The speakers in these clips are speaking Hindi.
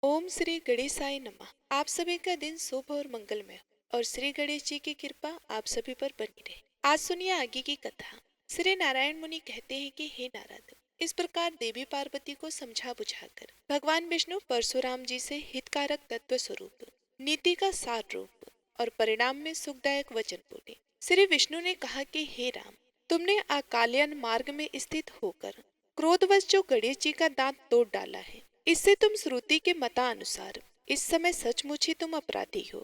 ओम श्री गणेशाय नमः। आप सभी का दिन शुभ और मंगलमय हो और श्री गणेश जी की कृपा आप सभी पर बनी रहे। आज सुनिए आगे की कथा। श्री नारायण मुनि कहते हैं कि हे नारद, इस प्रकार देवी पार्वती को समझा बुझाकर भगवान विष्णु परशुराम जी से हितकारक तत्व स्वरूप, नीति का सार रूप और परिणाम में सुखदायक वचन बोले। श्री विष्णु ने कहा कि हे राम, तुमने अकाल्यान मार्ग में स्थित होकर क्रोधवश जो गणेश जी का दांत तोड़ डाला है, इससे तुम श्रुति के मतानुसार इस समय सचमुच ही तुम अपराधी हो।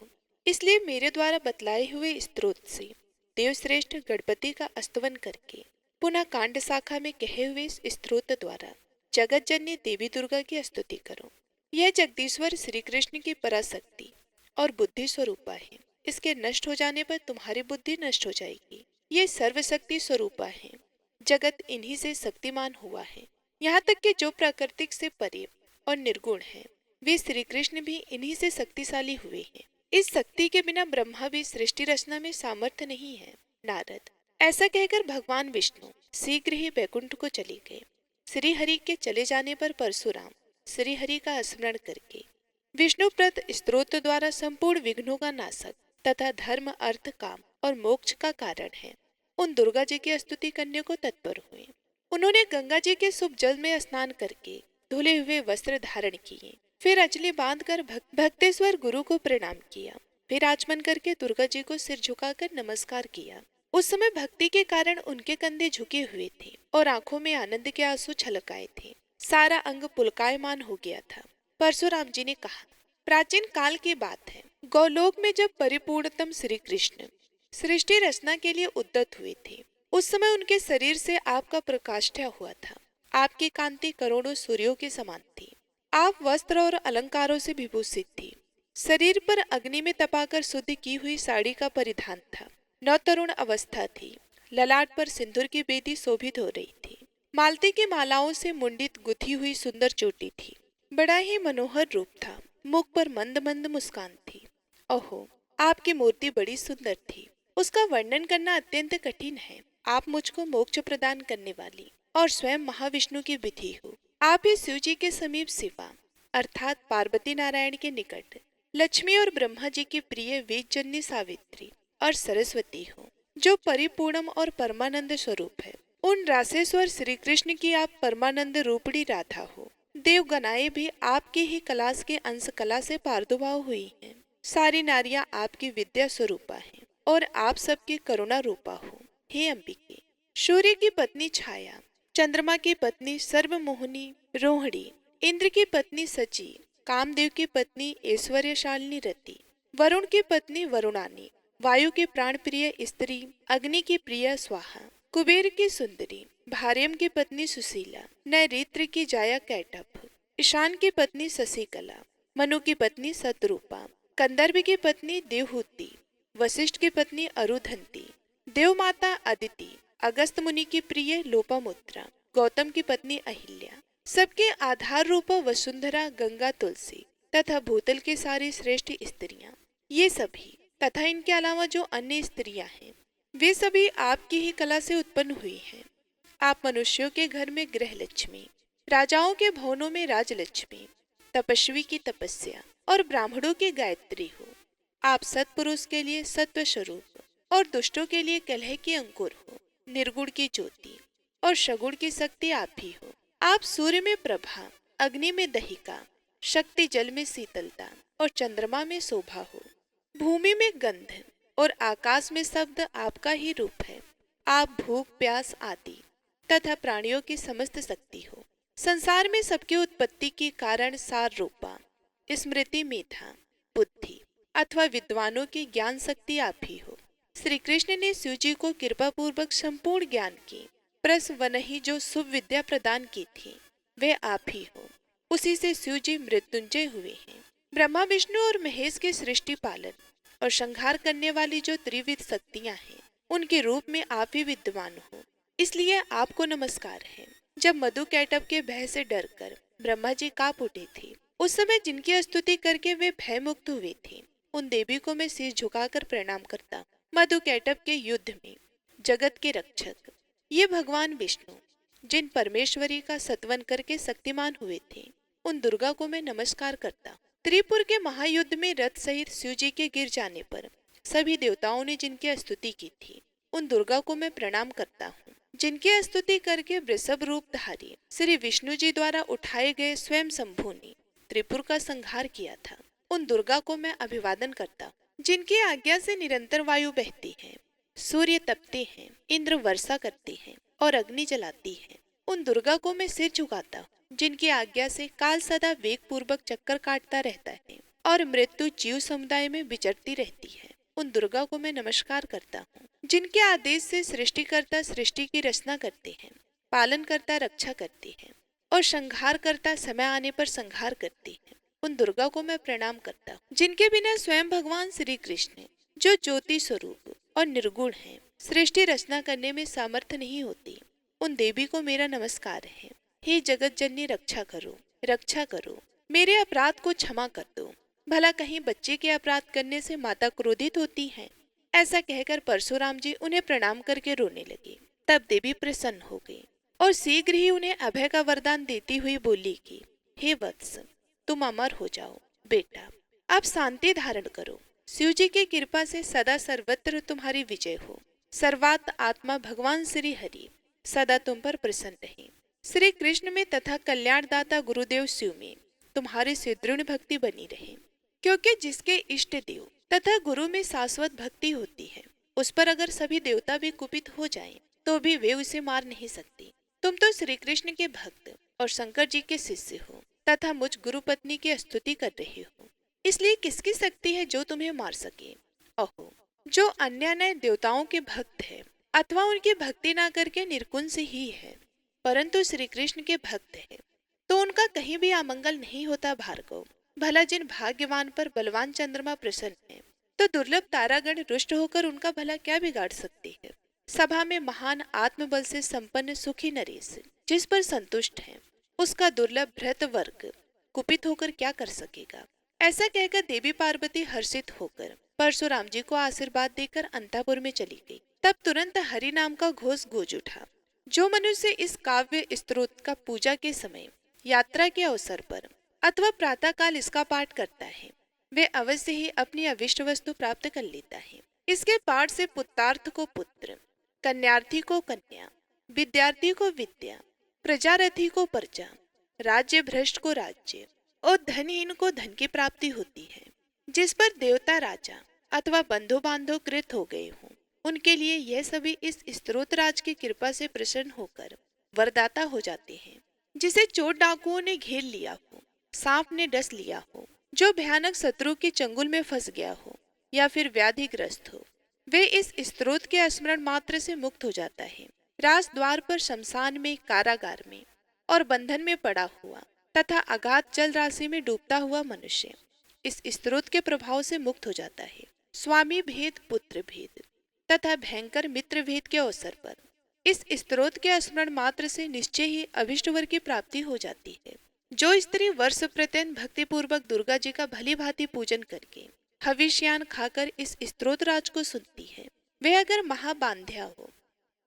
इसलिए मेरे द्वारा बतलाए हुए स्त्रोत से देवश्रेष्ठ गणपति का स्तवन करके पुनः कांड शाखा में कहे हुए इस स्त्रोत द्वारा जगत जननी देवी दुर्गा की स्तुति करो। यह जगदीश्वर श्री कृष्ण की पराशक्ति और बुद्धि स्वरूपा है। इसके नष्ट हो जाने पर तुम्हारी बुद्धि नष्ट हो जाएगी। ये सर्वशक्ति स्वरूपा है। जगत इन्हीं से शक्तिमान हुआ है। यहाँ तक कि जो प्राकृतिक से परे और निर्गुण है, वे श्री कृष्ण भी इन्हीं से शक्तिशाली हुए हैं। इस शक्ति के बिना ब्रह्मा भी सृष्टि रचना में सामर्थ्य नहीं है। नारद, ऐसा कहकर भगवान विष्णु शीघ्र ही वैकुंठ को चले गए। श्री हरि के चले जाने पर परशुराम श्री हरि का स्मरण करके विष्णुप्रद स्तोत्र द्वारा संपूर्ण विघ्नों का नाशक तथा धर्म अर्थ काम और मोक्ष का कारण है, उन दुर्गा जी की स्तुति करने को तत्पर हुए। उन्होंने गंगा जी के शुभ जल में स्नान करके धुले हुए वस्त्र धारण किए। फिर अचली बांधकर भक्तेश्वर गुरु को प्रणाम किया। फिर आचमन करके दुर्गा जी को सिर झुकाकर नमस्कार किया। उस समय भक्ति के कारण उनके कंधे झुके हुए थे और आंखों में आनंद के आंसू छलकाए थे। सारा अंग पुलकायमान हो गया था। परशुराम जी ने कहा, प्राचीन काल की बात है, गौलोक में जब परिपूर्णतम श्री कृष्ण सृष्टि रचना के लिए उद्यत हुए थे, उस समय उनके शरीर से आपका प्रकाष्ठा हुआ था। आपकी कांति करोड़ों सूर्यों के समान थी। आप वस्त्र और अलंकारों से विभूषित थी। शरीर पर अग्नि में तपाकर शुद्ध की हुई साड़ी का परिधान था। नवतरुण अवस्था थी। ललाट पर सिंदूर की बेदी शोभित हो रही थी। मालती की मालाओं से मुंडित गुथी हुई सुंदर चोटी थी। बड़ा ही मनोहर रूप था। मुख पर मंद मंद मुस्कान थी। ओहो, आपकी मूर्ति बड़ी सुंदर थी। उसका वर्णन करना अत्यंत कठिन है। आप मुझको मोक्ष प्रदान करने वाली और स्वयं महाविष्णु की विधि हो। आप ही शिव जी के समीप शिवा अर्थात पार्वती नारायण के निकट लक्ष्मी और ब्रह्मा जी की प्रिय वेदजननी सावित्री और सरस्वती हो, जो परिपूर्णम और परमानंद स्वरूप है। उन रासेश्वर श्री कृष्ण की आप परमानंद रूपड़ी राधा हो। देवगनाएं भी आपकी ही कलास के अंश कला से पारदुभाव हुई हैं। सारी नारियां आपकी विद्या स्वरूपा हैं और आप सबकी करुणा रूपा हो। हे अंबिके, सूर्य की पत्नी छाया, चंद्रमा की पत्नी सर्वमोहिनी रोहिणी, इंद्र की पत्नी सची, कामदेव की पत्नी ऐश्वर्यशालिनी रति, वरुण की पत्नी वरुणानी, वायु की प्राण प्रिय स्त्री, अग्नि की प्रिय स्वाहा, कुबेर की सुंदरी, भार्यम की पत्नी सुशीला, नैऋत्र की जाया कैटभ, ईशान की पत्नी शशिकला, मनु की पत्नी सतरूपा, कंदर्प की पत्नी देवहूति, वशिष्ठ की पत्नी अरुधंती, देवमाता अदिति, अगस्त मुनि की प्रिय लोपामुद्रा, गौतम की पत्नी अहिल्या, सबके आधार रूप वसुंधरा, गंगा, तुलसी तथा भूतल की सारी श्रेष्ठ स्त्रियां, ये सभी तथा इनके अलावा जो अन्य स्त्रियां हैं, वे सभी आपकी ही कला से उत्पन्न हुई हैं। आप मनुष्यों के घर में गृह लक्ष्मी, राजाओं के भवनों में राजलक्ष्मी, तपस्वी की तपस्या और ब्राह्मणों की गायत्री हो। आप सत्पुरुष के लिए सत्व स्वरूप और दुष्टों के लिए कलह की अंकुर हो। निर्गुण की ज्योति और सगुण की शक्ति आप ही हो। आप सूर्य में प्रभा, अग्नि में दहिका, शक्ति जल में शीतलता और चंद्रमा में शोभा हो। भूमि में गंध और आकाश में शब्द आपका ही रूप है। आप भूख प्यास आदि तथा प्राणियों की समस्त शक्ति हो। संसार में सबकी उत्पत्ति के कारण सार रूपा, स्मृति, मेधा, बुद्धि अथवा विद्वानों की ज्ञान शक्ति आप ही हो। श्री कृष्ण ने शिव जी को कृपा पूर्वक संपूर्ण ज्ञान की प्रसवनहि जो शुभ विद्या प्रदान की थी, वे आप ही हो। उसी से शिव जी मृत्युंजय हुए हैं। ब्रह्मा विष्णु और महेश के सृष्टि पालन और संहार करने वाली जो त्रिविध शक्तियां हैं, उनके रूप में आप ही विद्वान हो, इसलिए आपको नमस्कार है। जब मधु कैटभ के भय से डरकर ब्रह्मा जी कांप उठे थे, उस समय जिनकी स्तुति करके वे भय मुक्त हुए थे, उन देवी को मैं सिर झुकाकर प्रणाम करता। मधु कैटभ के युद्ध में जगत के रक्षक ये भगवान विष्णु, जिन परमेश्वरी का सत्वन करके शक्तिमान हुए थे, उन दुर्गा को मैं नमस्कार करता हूँ। त्रिपुर के महायुद्ध में रथ सहित शिव जी के गिर जाने पर सभी देवताओं ने जिनकी स्तुति की थी, उन दुर्गा को मैं प्रणाम करता हूँ। जिनकी स्तुति करके वृषभ रूप धारी श्री विष्णु जी द्वारा उठाए गए स्वयं शंभु ने त्रिपुर का संहार किया था, उन दुर्गा को मैं अभिवादन करता हूँ। जिनकी आज्ञा से निरंतर वायु बहती है, सूर्य तपते हैं, इंद्र वर्षा करते हैं और अग्नि जलाती है, उन दुर्गा को मैं सिर झुकाता हूँ। जिनकी आज्ञा से काल सदा वेग पूर्वक चक्कर काटता रहता है और मृत्यु जीव समुदाय में विचरती रहती है, उन दुर्गा को मैं नमस्कार करता हूँ। जिनके आदेश से सृष्टिकर्ता सृष्टि की रचना करते हैं, पालन करता रक्षा करते हैं और संहार करता समय आने पर संहार करते हैं, उन दुर्गा को मैं प्रणाम करता हूँ। जिनके बिना स्वयं भगवान श्री कृष्ण जो ज्योति स्वरूप और निर्गुण है, सृष्टि रचना करने में सामर्थ्य नहीं होती, उन देवी को मेरा नमस्कार है। हे जगत जननी रक्षा करो, रक्षा करो, मेरे अपराध को क्षमा कर दो। भला कहीं बच्चे के अपराध करने से माता क्रोधित होती है? ऐसा कहकर परशुराम जी उन्हें प्रणाम करके रोने लगे। तब देवी प्रसन्न हो गई और शीघ्र ही उन्हें अभय का वरदान देती हुई बोली कि हे वत्स, तुम अमर हो जाओ बेटा, अब शांति धारण करो। शिव जी की कृपा से सदा सर्वत्र तुम्हारी विजय हो। सर्वात्म आत्मा भगवान श्री हरि सदा तुम पर प्रसन्न रहे। श्री कृष्ण में तथा कल्याणदाता गुरुदेव शिव में तुम्हारी सुदृढ़ भक्ति बनी रहे, क्योंकि जिसके इष्ट देव तथा गुरु में शाश्वत भक्ति होती है, उस पर अगर सभी देवता भी कुपित हो जाएं, तो भी वे उसे मार नहीं सकते। तुम तो श्री कृष्ण के भक्त और शंकर जी के शिष्य हो तथा मुझ गुरु पत्नी की स्तुति कर रहे हो, इसलिए किसकी शक्ति है जो तुम्हें मार सके? अहो, जो अन्य देवताओं के भक्त है अथवा उनकी भक्ति ना करके निर्कुंज ही है, परंतु श्री कृष्ण के भक्त है, तो उनका कहीं भी अमंगल नहीं होता भार्गव। भला जिन भाग्यवान पर बलवान चंद्रमा प्रसन्न है, तो दुर्लभ तारागण रुष्ट होकर उनका भला क्या बिगाड़ सकते हैं? सभा में महान आत्मबल से संपन्न सुखी नरेश जिस पर संतुष्ट है, उसका दुर्लभ भ्रत वर्ग कुपित होकर क्या कर सकेगा? ऐसा कहकर देवी पार्वती हर्षित होकर परशुराम जी को आशीर्वाद देकर अंतापुर में चली गई। तब तुरंत हरि नाम का घोष गूंज उठा। जो मनुष्य इस काव्य स्तोत्र का पूजा के समय, यात्रा के अवसर पर अथवा प्रातः काल इसका पाठ करता है, वे अवश्य ही अपनी अविष्ट वस्तु प्राप्त कर लेता है। इसके पाठ से पुत्रार्थ को पुत्र, कन्यार्थी को कन्या, विद्यार्थी को विद्या, प्रजारथी को प्रजा, राज्य भ्रष्ट को राज्य और धनहीन को धन की प्राप्ति होती है। जिस पर देवता राजा अथवा बंधु बांधव कृत हो गए हों, उनके लिए यह सभी इस स्तोत्रराज की कृपा से प्रसन्न होकर वरदाता हो जाते हैं। जिसे चोर डाकुओं ने घेर लिया हो, सांप ने डस लिया हो, जो भयानक शत्रु के चंगुल में फंस गया हो या फिर व्याधिग्रस्त हो, वे इस स्तोत्र के स्मरण मात्र से मुक्त हो जाता है। राज द्वार पर, शमशान में, कारागार में और बंधन में पड़ा हुआ तथा अगाध जल राशि में डूबता हुआ मनुष्य इस स्तोत्र के प्रभाव से मुक्त हो जाता है। स्वामी भेद, पुत्र भेद तथा भयंकर मित्र भेद के अवसर पर इस स्तोत्र के स्मरण मात्र से निश्चय ही अभिष्ट वर की प्राप्ति हो जाती है। जो स्त्री वर्ष प्रत्येक भक्ति पूर्वक दुर्गा जी का भली भांति पूजन करके हविष्यान खाकर इस स्तोत्रराज को सुनती है, वह अगर महाबांध्या हो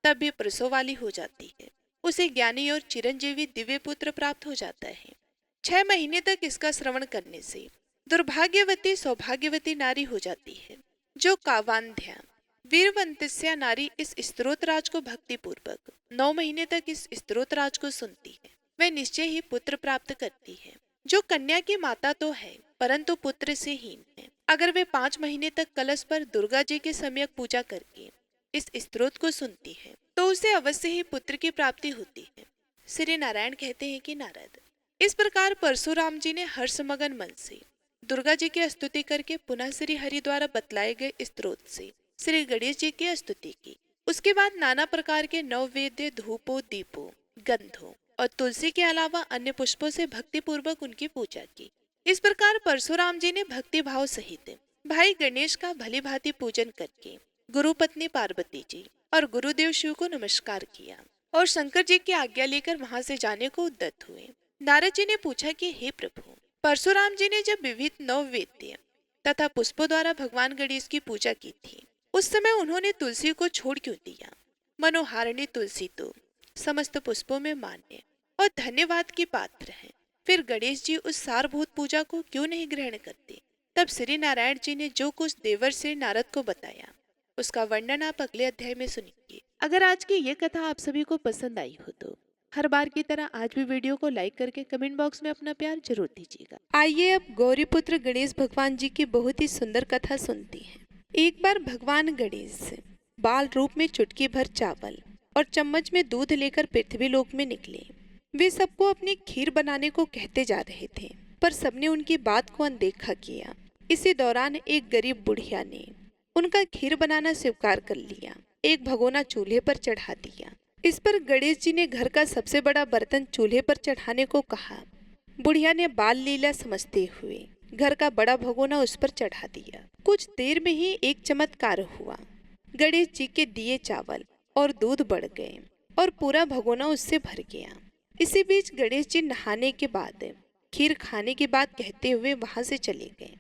तब भी प्रसव वाली हो जाती है। उसे ज्ञानी और चिरंजीवी दिव्य पुत्र प्राप्त हो जाता है। 6 महीने तक इसका श्रवण करने से दुर्भाग्यवती सौभाग्यवती नारी हो जाती है। जो कावांध्या वीरवंतस्या नारी इस स्तोत्रराज को भक्ति पूर्वक 9 महीने तक इस स्तोत्रराज को सुनती है, वह निश्चय ही पुत्र प्राप्त करती है। जो कन्या की माता तो है परंतु पुत्र से हीन है, अगर वे 5 महीने तक कलश पर दुर्गा जी के सम्यक पूजा करके इस स्तोत्र को सुनती है, तो उसे अवश्य ही पुत्र की प्राप्ति होती है। श्री नारायण कहते हैं कि नारद, इस प्रकार परशुराम जी ने हर्षमगन मन से दुर्गा जी की स्तुति करके पुनः श्री हरि द्वारा बतलाए गए स्तोत्र से श्री गणेश जी की स्तुति की। उसके बाद नाना प्रकार के नववेद्य धूपों, दीपों, गंधों और तुलसी के अलावा अन्य पुष्पों से भक्ति पूर्वक उनकी पूजा की। इस प्रकार परशुराम जी ने भक्ति भाव सहित भाई गणेश का भली भांति पूजन करके गुरु पत्नी पार्वती जी और गुरुदेव शिव को नमस्कार किया और शंकर जी की आज्ञा लेकर वहां से जाने को उद्यत हुए। नारद जी ने पूछा कि हे प्रभु, परशुराम जी ने जब विविध नववेद्य तथा पुष्पों द्वारा भगवान गणेश की पूजा की थी, उस समय उन्होंने तुलसी को छोड़ क्यों दिया? मनोहारिणी तुलसी तो समस्त पुष्पों में मान्य और धन्यवाद की पात्र है। फिर गणेश जी उस सारभूत पूजा को क्यों नहीं ग्रहण करते? तब श्री नारायण जी ने जो कुछ देवर श्री नारद को बताया उसका वर्णन आप अगले अध्याय में सुनिए। अगर आज की ये कथा आप सभी को पसंद आई हो तो हर बार की तरह आज भी वीडियो को लाइक करके कमेंट बॉक्स में अपना प्यार जरूर दीजिएगा। आइए अब गौरीपुत्र गणेश भगवान जी की बहुत ही सुंदर कथा सुनते हैं। एक बार भगवान गणेश बाल रूप में चुटकी भर चावल और चम्मच में दूध लेकर पृथ्वी लोक में निकले। वे सबको अपनी खीर बनाने को कहते जा रहे थे, पर सबने उनकी बात को अनदेखा किया। इसी दौरान एक गरीब बुढ़िया ने उनका खीर बनाना स्वीकार कर लिया। एक भगोना चूल्हे पर चढ़ा दिया। इस पर गणेश जी ने घर का सबसे बड़ा बर्तन चूल्हे पर चढ़ाने को कहा। बुढ़िया ने बाल लीला समझते हुए घर का बड़ा भगोना उस पर चढ़ा दिया। कुछ देर में ही एक चमत्कार हुआ। गणेश जी के दिए चावल और दूध बढ़ गए और पूरा भगोना उससे भर गया। इसी बीच गणेश जी नहाने के बाद खीर खाने की बात कहते हुए वहां से चले गए।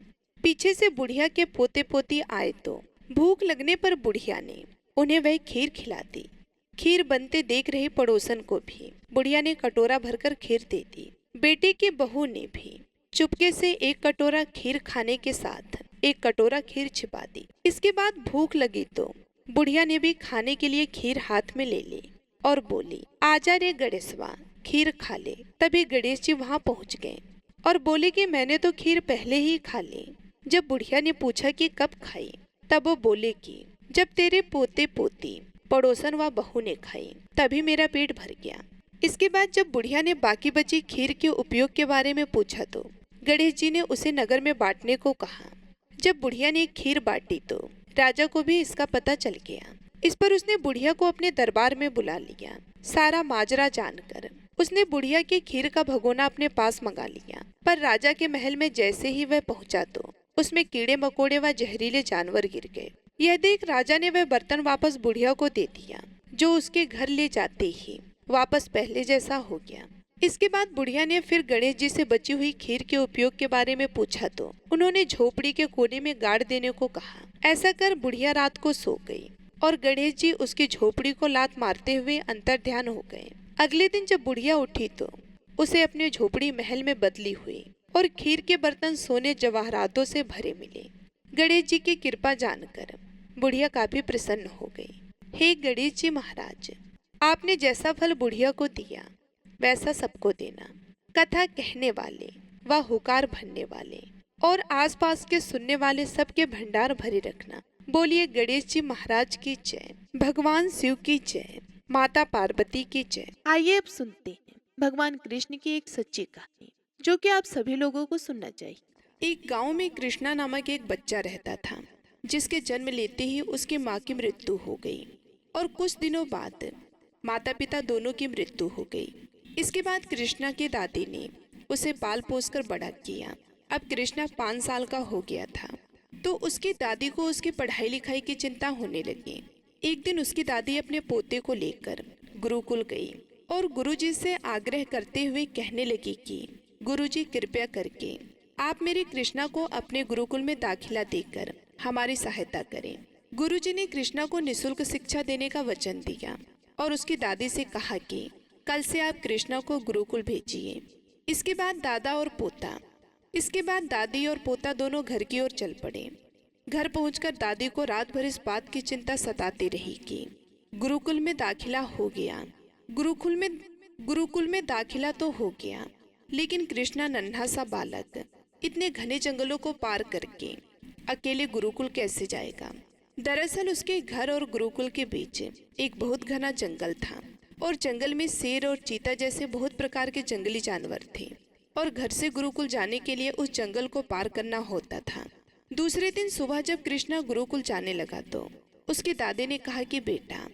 पीछे से बुढ़िया के पोते पोती आए तो भूख लगने पर बुढ़िया ने उन्हें वह खीर खिला दी। खीर बनते देख रहे पड़ोसन को भी बुढ़िया ने कटोरा भरकर खीर दे दी। बेटे की बहू ने भी चुपके से एक कटोरा खीर खाने के साथ एक कटोरा खीर छिपा दी। इसके बाद भूख लगी तो बुढ़िया ने भी खाने के लिए खीर हाथ में ले ली और बोली, आजा रे गणेशवा, खीर खा ले। तभी गणेश जी वहाँ पहुँच गए और बोले कि मैंने तो खीर पहले ही खा ली। जब बुढ़िया ने पूछा कि कब खाई, तब वो बोले कि जब तेरे पोते पोती पड़ोसन व बहू ने खाई तभी मेरा पेट भर गया। इसके बाद जब बुढ़िया ने बाकी बची खीर के उपयोग के बारे में पूछा तो गणेश जी ने उसे नगर में बांटने को कहा। जब बुढ़िया ने खीर बांटी तो राजा को भी इसका पता चल गया। इस पर उसने बुढ़िया को अपने दरबार में बुला लिया। सारा माजरा जानकर उसने बुढ़िया की खीर का भगोना अपने पास मंगा लिया। पर राजा के महल में जैसे ही वह पहुंचा तो उसमें कीड़े मकोड़े व जहरीले जानवर गिर गए। यह देख राजा ने वह बर्तन वापस बुढ़िया को दे दिया, जो उसके घर ले जाते ही वापस पहले जैसा हो गया। इसके बाद बुढ़िया ने फिर गणेश जी से बची हुई खीर के उपयोग के बारे में पूछा तो उन्होंने झोपड़ी के कोने में गाड़ देने को कहा। ऐसा कर बुढ़िया रात को सो गई और गणेश जी उसकी झोपड़ी को लात मारते हुए अंतर ध्यान हो गए। अगले दिन जब बुढ़िया उठी तो उसे अपनी झोपड़ी महल में बदली हुई और खीर के बर्तन सोने जवाहरातों से भरे मिले। गणेश जी की कृपा जानकर बुढ़िया काफी प्रसन्न हो गई। हे गणेश जी महाराज, आपने जैसा फल बुढ़िया को दिया वैसा सबको देना। कथा कहने वाले व हुकार भरने वाले और आसपास के सुनने वाले सबके भंडार भरे रखना। बोलिए गणेश जी महाराज की जय, भगवान शिव की जय, माता पार्वती की जय। आइए अब सुनते हैं भगवान कृष्ण की एक सच्ची कहानी जो कि आप सभी लोगों को सुनना चाहिए। एक गांव में कृष्णा नामक एक बच्चा रहता था, जिसके जन्म लेते ही उसकी माँ की मृत्यु हो गई और कुछ दिनों बाद माता पिता दोनों की मृत्यु हो गई। इसके बाद कृष्णा की दादी ने उसे पाल पोस कर बड़ा किया। अब कृष्णा 5 साल का हो गया था तो उसकी दादी को उसकी पढ़ाई लिखाई की चिंता होने लगी। एक दिन उसकी दादी अपने पोते को लेकर गुरुकुल गई और गुरुजी से आग्रह करते हुए कहने लगी कि गुरुजी कृपया करके आप मेरे कृष्णा को अपने गुरुकुल में दाखिला देकर हमारी सहायता करें। गुरुजी ने कृष्णा को निःशुल्क शिक्षा देने का वचन दिया और उसकी दादी से कहा कि कल से आप कृष्णा को गुरुकुल भेजिए। इसके बाद दादी और पोता दोनों घर की ओर चल पड़े। घर पहुंचकर दादी को रात भर इस बात की चिंता सताती रही कि गुरुकुल में दाखिला हो गया, गुरुकुल में दाखिला तो हो गया, लेकिन कृष्णा नन्हा सा बालक इतने घने जंगलों को पार करके अकेले गुरुकुल कैसे जाएगा। दरअसल उसके घर और गुरुकुल के बीच एक बहुत घना जंगल था और जंगल में शेर और चीता जैसे बहुत प्रकार के जंगली जानवर थे और घर से गुरुकुल जाने के लिए उस जंगल को पार करना होता था। दूसरे दिन सुबह जब कृष्णा गुरुकुल जाने लगा तो उसकी दादी ने कहा कि बेटा,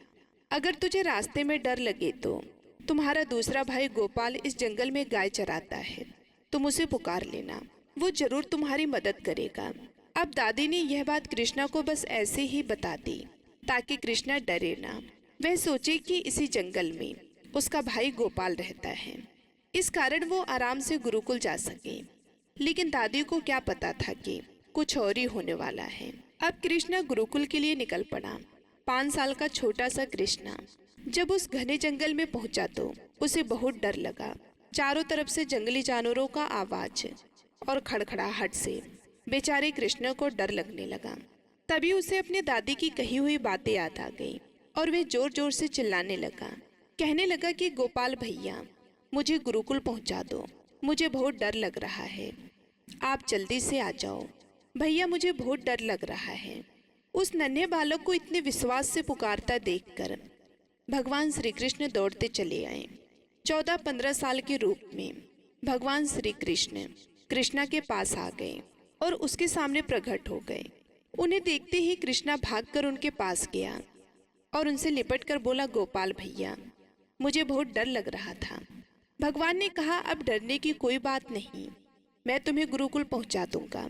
अगर तुझे रास्ते में डर लगे तो तुम्हारा दूसरा भाई गोपाल इस जंगल में गाय चराता है, तुम उसे पुकार लेना, वो जरूर तुम्हारी मदद करेगा। अब दादी ने यह बात कृष्णा को बस ऐसे ही बता दी ताकि कृष्णा डरे ना। वह सोचे कि इसी जंगल में उसका भाई गोपाल रहता है, इस कारण वो आराम से गुरुकुल जा सके। लेकिन दादी को क्या पता था कि कुछ और ही होने वाला है। अब कृष्णा गुरुकुल के लिए निकल पड़ा। 5 साल का छोटा सा कृष्णा जब उस घने जंगल में पहुंचा तो उसे बहुत डर लगा। चारों तरफ से जंगली जानवरों का आवाज और खड़खड़ाहट से बेचारे कृष्ण को डर लगने लगा। तभी उसे अपने दादी की कही हुई बातें याद आ गई और वे जोर जोर से चिल्लाने लगा। कहने लगा कि गोपाल भैया, मुझे गुरुकुल पहुंचा दो, मुझे बहुत डर लग रहा है, आप जल्दी से आ जाओ भैया, मुझे बहुत डर लग रहा है। उस नन्हे बालक को इतने विश्वास से पुकारता देखकर भगवान श्री कृष्ण दौड़ते चले आए। 14-15 साल के रूप में भगवान श्री कृष्ण कृष्णा के पास आ गए और उसके सामने प्रकट हो गए। उन्हें देखते ही कृष्णा भागकर उनके पास गया और उनसे लिपटकर बोला, गोपाल भैया, मुझे बहुत डर लग रहा था। भगवान ने कहा, अब डरने की कोई बात नहीं, मैं तुम्हें गुरुकुल पहुंचा दूंगा।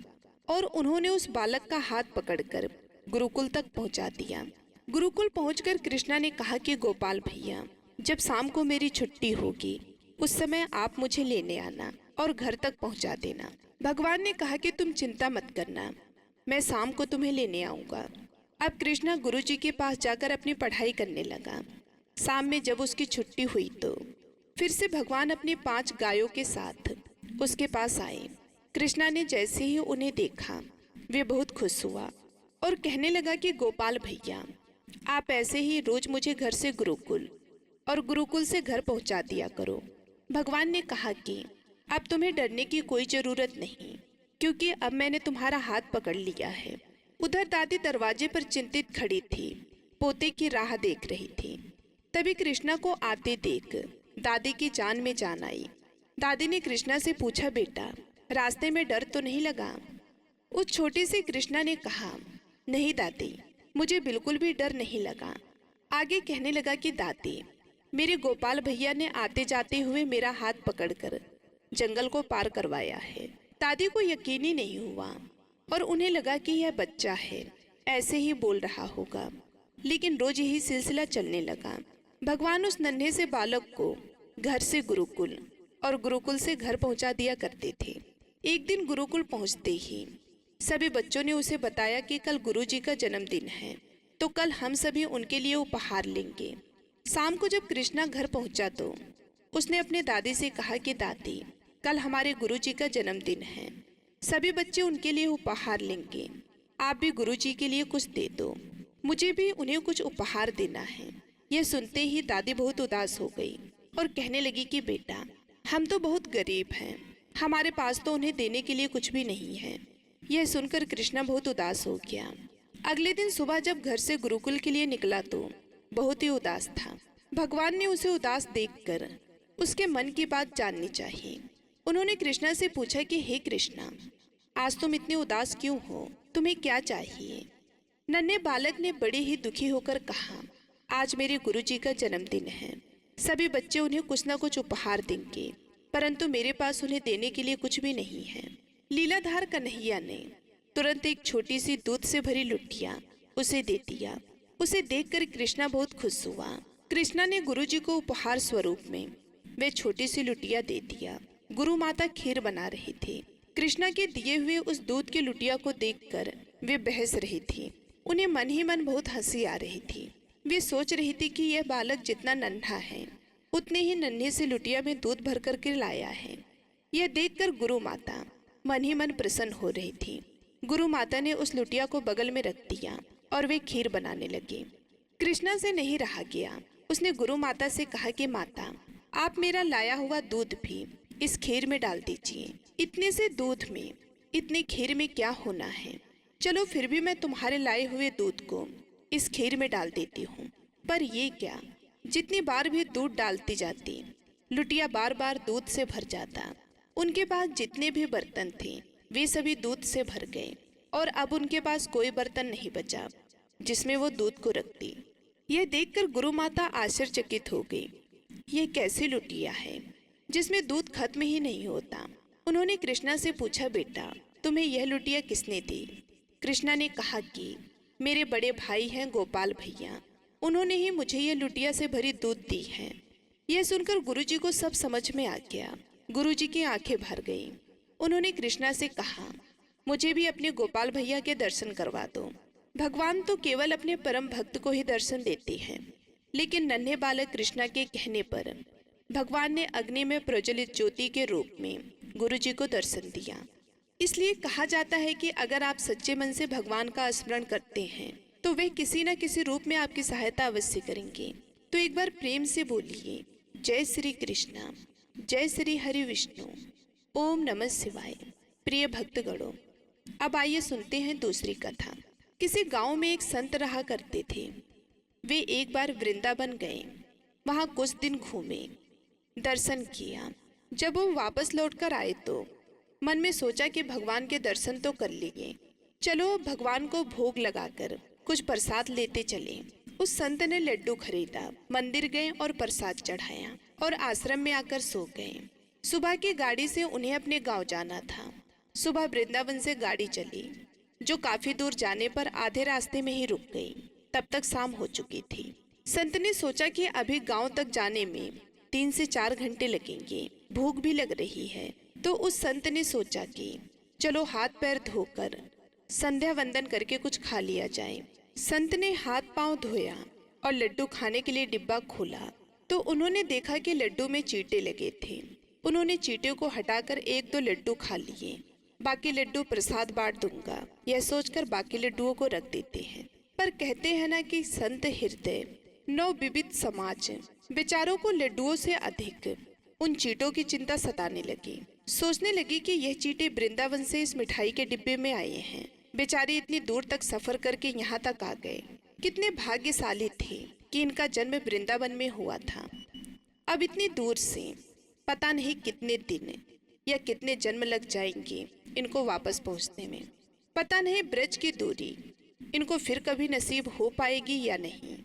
और उन्होंने उस बालक का हाथ पकड़कर गुरुकुल तक पहुंचा दिया। गुरुकुल पहुंचकर कृष्णा ने कहा कि गोपाल भैया, जब शाम को मेरी छुट्टी होगी उस समय आप मुझे लेने आना और घर तक पहुंचा देना। भगवान ने कहा कि तुम चिंता मत करना, मैं शाम को तुम्हें लेने आऊंगा। अब कृष्णा गुरुजी के पास जाकर अपनी पढ़ाई करने लगा। शाम में जब उसकी छुट्टी हुई तो फिर से भगवान अपने 5 गायों के साथ उसके पास आए। कृष्णा ने जैसे ही उन्हें देखा वे बहुत खुश हुआ और कहने लगा कि गोपाल भैया, आप ऐसे ही रोज मुझे घर से गुरुकुल और गुरुकुल से घर पहुंचा दिया करो। भगवान ने कहा कि अब तुम्हें डरने की कोई जरूरत नहीं, क्योंकि अब मैंने तुम्हारा हाथ पकड़ लिया है। उधर दादी दरवाजे पर चिंतित खड़ी थी, पोते की राह देख रही थी। तभी कृष्णा को आते देख दादी की जान में जान आई। दादी ने कृष्णा से पूछा, बेटा, रास्ते में डर तो नहीं लगा? उस छोटी सी कृष्णा ने कहा, नहीं दादी, मुझे बिल्कुल भी डर नहीं लगा। आगे कहने लगा कि दादी, मेरे गोपाल भैया ने आते जाते हुए मेरा हाथ पकड़कर जंगल को पार करवाया है। दादी को यकीन ही नहीं हुआ और उन्हें लगा कि यह बच्चा है, ऐसे ही बोल रहा होगा। लेकिन रोज यही सिलसिला चलने लगा। भगवान उस नन्हे से बालक को घर से गुरुकुल और गुरुकुल से घर पहुंचा दिया करते थे। एक दिन गुरुकुल पहुंचते ही सभी बच्चों ने उसे बताया कि कल गुरुजी का जन्मदिन है, तो कल हम सभी उनके लिए उपहार लेंगे। शाम को जब कृष्णा घर पहुंचा तो उसने अपने दादी से कहा कि दादी, कल हमारे गुरुजी का जन्मदिन है, सभी बच्चे उनके लिए उपहार लेंगे, आप भी गुरुजी के लिए कुछ दे दो, मुझे भी उन्हें कुछ उपहार देना है। यह सुनते ही दादी बहुत उदास हो गई और कहने लगी कि बेटा, हम तो बहुत गरीब हैं, हमारे पास तो उन्हें देने के लिए कुछ भी नहीं है। यह सुनकर कृष्णा बहुत उदास हो गया। अगले दिन सुबह जब घर से गुरुकुल के लिए निकला तो बहुत ही उदास था। भगवान ने उसे उदास देखकर उसके मन की बात जाननी चाहिए। उन्होंने कृष्णा से पूछा कि हे कृष्णा, आज तुम इतने उदास क्यों हो, तुम्हें क्या चाहिए? नन्हे बालक ने बड़े ही दुखी होकर कहा, आज मेरे गुरुजी का जन्मदिन है, सभी बच्चे उन्हें कुछ न कुछ उपहार देंगे, परंतु मेरे पास उन्हें देने के लिए कुछ भी नहीं है। लीलाधार कन्हैया ने तुरंत एक छोटी सी दूध से भरी लुटिया उसे दे दिया। उसे देखकर कृष्णा बहुत खुश हुआ। कृष्णा ने गुरुजी को उपहार स्वरूप में वे छोटी सी लुटिया दे दिया। गुरु माता खीर बना रही थी। कृष्णा के दिए हुए उस दूध की लुटिया को देखकर वे बहस रही थी। उन्हें मन ही मन बहुत हंसी आ रही थी। वे सोच रही थी कि यह बालक जितना नन्हा है उतने ही नन्हे से लुटिया में दूध भर करके लाया है। यह देखकर गुरु माता मन ही मन प्रसन्न हो रही थी। गुरु माता ने उस लुटिया को बगल में रख दिया और वे खीर बनाने लगी। कृष्णा से नहीं रहा गया। उसने गुरु माता से कहा कि माता, आप मेरा लाया हुआ दूध भी इस खीर में डाल दीजिए। इतने से दूध में इतनी खीर में क्या होना है, चलो फिर भी मैं तुम्हारे लाए हुए दूध को इस खीर में डाल देती हूँ। पर ये क्या, जितनी बार भी दूध डालती जाती लुटिया बार बार दूध से भर जाता। उनके पास जितने भी बर्तन थे वे सभी दूध से भर गए और अब उनके पास कोई बर्तन नहीं बचा जिसमें वो दूध को रखती। यह देखकर गुरु माता आश्चर्यचकित हो गई। यह कैसी लुटिया है जिसमें दूध खत्म ही नहीं होता। उन्होंने कृष्णा से पूछा, बेटा, तुम्हें यह लुटिया किसने दी? कृष्णा ने कहा कि मेरे बड़े भाई हैं गोपाल भैया, उन्होंने ही मुझे यह लुटिया से भरी दूध दी है। यह सुनकर गुरुजी को सब समझ में आ गया। गुरुजी की आंखें भर गईं। उन्होंने कृष्णा से कहा, मुझे भी अपने गोपाल भैया के दर्शन करवा दो। भगवान तो केवल अपने परम भक्त को ही दर्शन देते हैं, लेकिन नन्हे बालक कृष्णा के कहने पर भगवान ने अग्नि में प्रज्वलित ज्योति के रूप में गुरुजी को दर्शन दिया। इसलिए कहा जाता है कि अगर आप सच्चे मन से भगवान का स्मरण करते हैं तो वे किसी न किसी रूप में आपकी सहायता अवश्य करेंगे। तो एक बार प्रेम से बोलिए, जय श्री कृष्णा, जय श्री हरि विष्णु, ओम नमः शिवाय। प्रिय भक्तगणों, अब आइए सुनते हैं दूसरी कथा। किसी गांव में एक संत रहा करते थे। वे एक बार वृंदावन गए, वहां कुछ दिन घूमे, दर्शन किया। जब वो वापस लौटकर आए तो मन में सोचा कि भगवान के दर्शन तो कर लिए, चलो भगवान को भोग लगाकर कुछ प्रसाद लेते चले। उस संत ने लड्डू खरीदा, मंदिर गए और प्रसाद चढ़ाया और आश्रम में आकर सो गए। सुबह की गाड़ी से उन्हें अपने गांव जाना था। सुबह वृंदावन से गाड़ी चली, जो काफी दूर जाने पर आधे रास्ते में ही रुक गई। तब तक शाम हो चुकी थी। संत ने सोचा कि अभी गांव तक जाने में 3 से 4 घंटे लगेंगे, भूख भी लग रही है। तो उस संत ने सोचा कि चलो हाथ पैर धोकर संध्या वंदन करके कुछ खा लिया जाए। संत ने हाथ पांव धोया और लड्डू खाने के लिए डिब्बा खोला तो उन्होंने देखा कि लड्डू में चींटे लगे थे। उन्होंने चींटे को हटाकर 1-2 लड्डू खा लिए। बाकी लड्डू प्रसाद बांट दूंगा, यह सोचकर बाकी लड्डुओं को रख देते हैं। पर कहते हैं ना कि संत हृदय नौ विविध समाज, बेचारों को लड्डुओं से अधिक उन चींटों की चिंता सताने लगी। सोचने लगी कि यह चींटे वृंदावन से इस मिठाई के डिब्बे में आए हैं। बेचारे इतनी दूर तक सफर करके यहाँ तक आ गए। कितने भाग्यशाली थे कि इनका जन्म वृंदावन में हुआ था। अब इतनी दूर से पता नहीं कितने दिन या कितने जन्म लग जाएंगे इनको वापस पहुँचने में। पता नहीं ब्रज की दूरी इनको फिर कभी नसीब हो पाएगी या नहीं।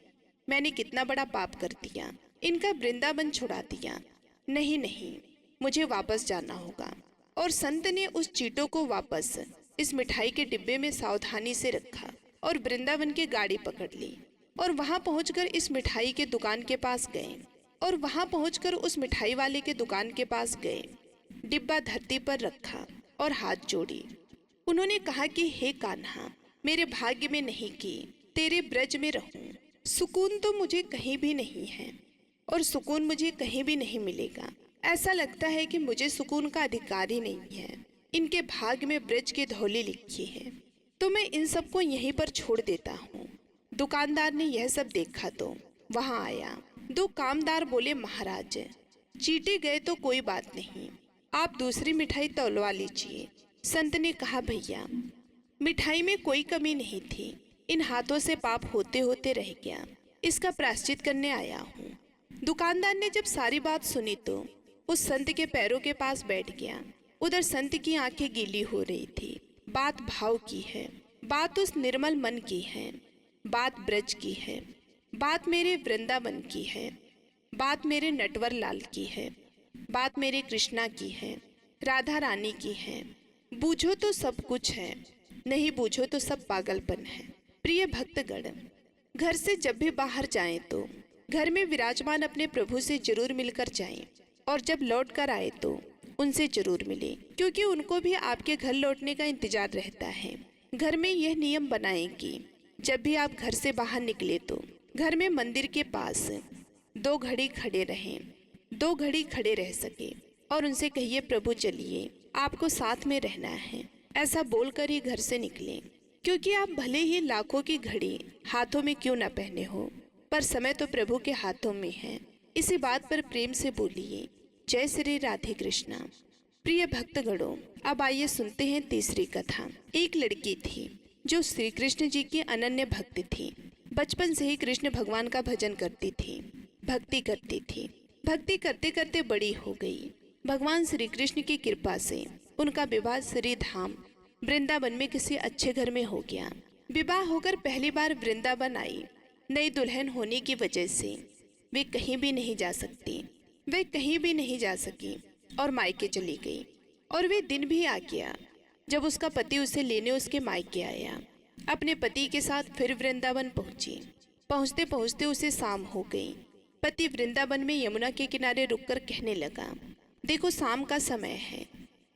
मैंने कितना बड़ा पाप कर दिया, इनका वृंदावन छुड़ा दिया। नहीं नहीं, मुझे वापस जाना होगा। और संत ने उस चींटों को वापस इस मिठाई के डिब्बे में सावधानी से रखा और वृंदावन की गाड़ी पकड़ ली और वहां पहुंचकर इस मिठाई के दुकान के पास गए और वहां पहुंचकर उस मिठाई वाले के दुकान के पास गए। डिब्बा धरती पर रखा और हाथ जोड़ी। उन्होंने कहा कि हे कान्हा, मेरे भाग्य में नहीं कि तेरे ब्रज में रहूं। सुकून तो मुझे कहीं भी नहीं है और सुकून मुझे कहीं भी नहीं मिलेगा। ऐसा लगता है कि मुझे सुकून का अधिकार ही नहीं है। इनके भाग्य में ब्रज की धौली लिखी है तो मैं इन सबको यहीं पर छोड़ देता हूँ। दुकानदार ने यह सब देखा तो वहां आया। 2 कामदार बोले, महाराज चींटे गए तो कोई बात नहीं, आप दूसरी मिठाई तौलवा लीजिए। संत ने कहा, भैया मिठाई में कोई कमी नहीं थी, इन हाथों से पाप होते होते रह गया, इसका प्रायश्चित करने आया हूँ। दुकानदार ने जब सारी बात सुनी तो उस संत के पैरों के पास बैठ गया। उधर संत की आंखें गीली हो रही थी। बात भाव की है, बात उस निर्मल मन की है, बात ब्रज की है, बात मेरे वृंदावन की है, बात मेरे नटवर लाल की है, बात मेरे कृष्णा की है, राधा रानी की है। बूझो तो सब कुछ है, नहीं बूझो तो सब पागलपन है। प्रिय भक्तगण, घर से जब भी बाहर जाएं तो घर में विराजमान अपने प्रभु से जरूर मिलकर जाएं और जब लौट कर आए तो उनसे जरूर मिले, क्योंकि उनको भी आपके घर लौटने का इंतजार रहता है। घर में यह नियम बनाएं कि जब भी आप घर से बाहर निकले तो घर में मंदिर के पास 2 घड़ी खड़े रहें, 2 घड़ी खड़े रह सके और उनसे कहिए, प्रभु चलिए, आपको साथ में रहना है। ऐसा बोलकर ही घर से निकलें, क्योंकि आप भले ही लाखों की घड़ी हाथों में क्यों न पहने हो, पर समय तो प्रभु के हाथों में है। इसी बात पर प्रेम से बोलिए, जय श्री राधे कृष्णा। प्रिय भक्तगणों, अब आइए सुनते हैं तीसरी कथा। एक लड़की थी जो श्री कृष्ण जी की अनन्य भक्त थी। बचपन से ही कृष्ण भगवान का भजन करती थी, भक्ति करती थी। भक्ति करते करते बड़ी हो गई। भगवान श्री कृष्ण की कृपा से उनका विवाह श्री धाम वृंदावन में किसी अच्छे घर में हो गया। विवाह होकर पहली बार वृंदावन आई। नई दुल्हन होने की वजह से वे कहीं भी नहीं जा सकती। वे कहीं भी नहीं जा सकी और मायके चली गई। और वे दिन भी आ गया जब उसका पति उसे लेने उसके मायके आया। अपने पति के साथ फिर वृंदावन पहुंची। पहुंचते पहुंचते उसे शाम हो गई। पति वृंदावन में यमुना के किनारे रुककर कहने लगा, देखो शाम का समय है,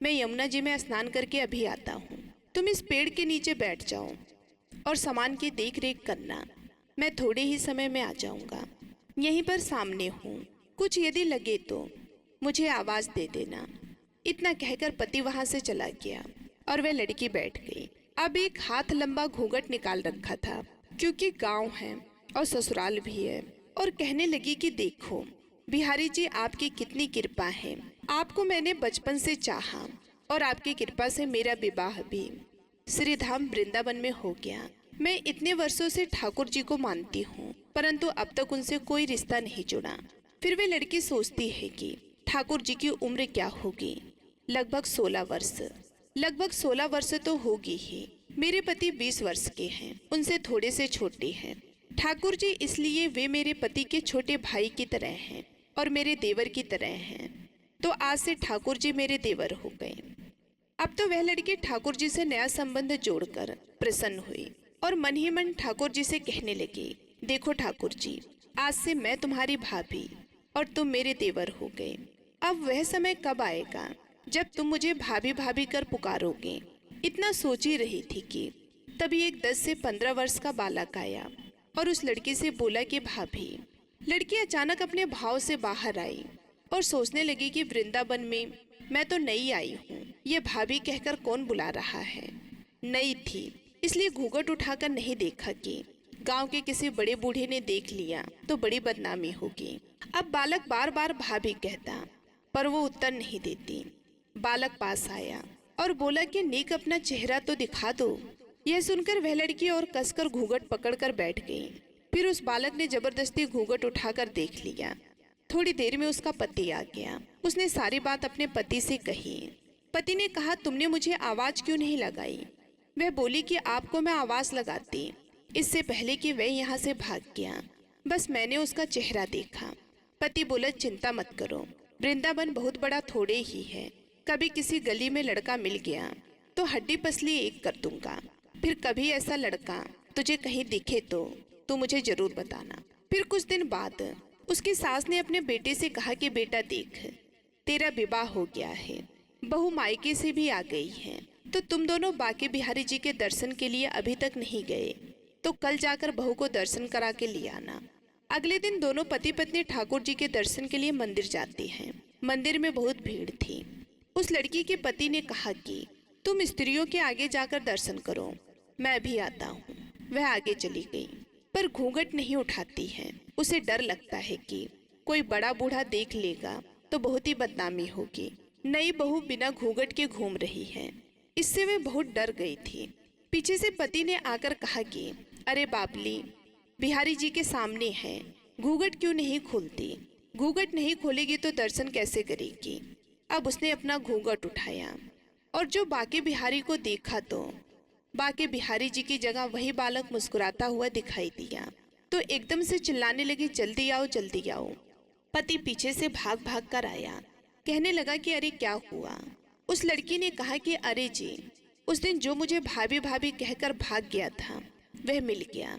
मैं यमुना जी में स्नान करके अभी आता हूँ। तुम इस पेड़ के नीचे बैठ जाओ और सामान की देख रेख करना। मैं थोड़े ही समय में आ जाऊंगा। यहीं पर सामने हूँ, कुछ यदि लगे तो मुझे आवाज दे देना। इतना कहकर पति वहां से चला गया और वह लड़की बैठ गई। अब एक हाथ लंबा घूंघट निकाल रखा था, क्योंकि गांव है और ससुराल भी है, और कहने लगी कि देखो बिहारी जी, आपकी कितनी कृपा है। आपको मैंने बचपन से चाहा और आपकी कृपा से मेरा विवाह भी श्री धाम वृंदावन में हो गया। मैं इतने वर्षों से ठाकुर जी को मानती हूँ, परंतु अब तक उनसे कोई रिश्ता नहीं जुड़ा। फिर वे लड़की सोचती है कि ठाकुर जी की उम्र क्या होगी। लगभग 16 वर्ष। लगभग 16 वर्ष तो होगी ही। मेरे पति 20 वर्ष के हैं, उनसे थोड़े से छोटे हैं। ठाकुर जी इसलिए वे मेरे पति के छोटे भाई की तरह हैं और मेरे देवर की तरह हैं। तो आज से ठाकुर जी मेरे देवर हो गए। अब तो वह लड़की ठाकुर जी से नया संबंध जोड़कर प्रसन्न हुई और मन ही मन ठाकुर जी से कहने लगी, देखो ठाकुर जी, आज से मैं तुम्हारी भाभी और तुम मेरे देवर हो गए। अब वह समय कब आएगा जब तुम मुझे भाभी भाभी कर पुकारोगे। इतना सोच ही रही थी कि तभी एक 10 से 15 वर्ष का बालक आया और उस लड़की से बोला कि भाभी। लड़की अचानक अपने भाव से बाहर आई और सोचने लगी कि वृंदावन में मैं तो नई आई हूँ, ये भाभी कहकर कौन बुला रहा है। नई थी इसलिए घूंघट उठाकर नहीं देखा कि गांव के किसी बड़े बूढ़े ने देख लिया तो बड़ी बदनामी होगी। अब बालक बार बार भाभी कहता, पर वो उत्तर नहीं देती। बालक पास आया और बोला कि नेक अपना चेहरा तो दिखा दो। यह सुनकर वह लड़की और कसकर घूंघट पकड़कर बैठ गई। फिर उस बालक ने जबरदस्ती घूंघट उठाकर देख लिया। थोड़ी देर में उसका पति आ गया। उसने सारी बात अपने पति से कही। पति ने कहा, तुमने मुझे आवाज क्यों नहीं लगाई। वह बोली कि आपको मैं आवाज लगाती इससे पहले कि वह यहाँ से भाग गया, बस मैंने उसका चेहरा देखा। पति बोला, चिंता मत करो, वृंदावन बहुत बड़ा थोड़े ही है। कभी किसी गली में लड़का मिल गया तो हड्डी पसली एक कर दूंगा। फिर कभी ऐसा लड़का तुझे कहीं दिखे तो तू मुझे जरूर बताना। फिर कुछ दिन बाद उसकी सास ने अपने बेटे से कहा कि बेटा देख, तेरा विवाह हो गया है, बहू मायके से भी आ गई है, तो तुम दोनों बाके बिहारी जी के दर्शन के लिए अभी तक नहीं गए, तो कल जाकर बहू को दर्शन करा के ले आना। अगले दिन दोनों पति पत्नी ठाकुर जी के दर्शन के लिए मंदिर जाते हैं। मंदिर में बहुत भीड़ थी। उस लड़की के पति ने कहा कि तुम स्त्रियों के आगे जाकर दर्शन करो, मैं अभी आता हूँ। वह आगे चली गई, पर घूंघट नहीं उठाती है। उसे डर लगता है कि कोई बड़ा बूढ़ा देख लेगा तो बहुत ही बदनामी होगी। नई बहू बिना घूंघट के घूम रही है, इससे वे बहुत डर गई थी। पीछे से पति ने आकर कहा कि अरे बाबली, बिहारी जी के सामने है, घूंघट क्यों नहीं खोलती। घूंघट नहीं खोलेगी तो दर्शन कैसे करेगी। अब उसने अपना घूंघट उठाया और जो बाके बिहारी को देखा तो बाके बिहारी जी की जगह वही बालक मुस्कुराता हुआ दिखाई दिया। तो एकदम से चिल्लाने लगी, जल्दी आओ जल्दी आओ। पति पीछे से भाग भाग कर आया। कहने लगा कि अरे क्या हुआ। उस लड़की ने कहा कि अरे जी, उस दिन जो मुझे भाभी भाभी कहकर भाग गया था वह मिल गया।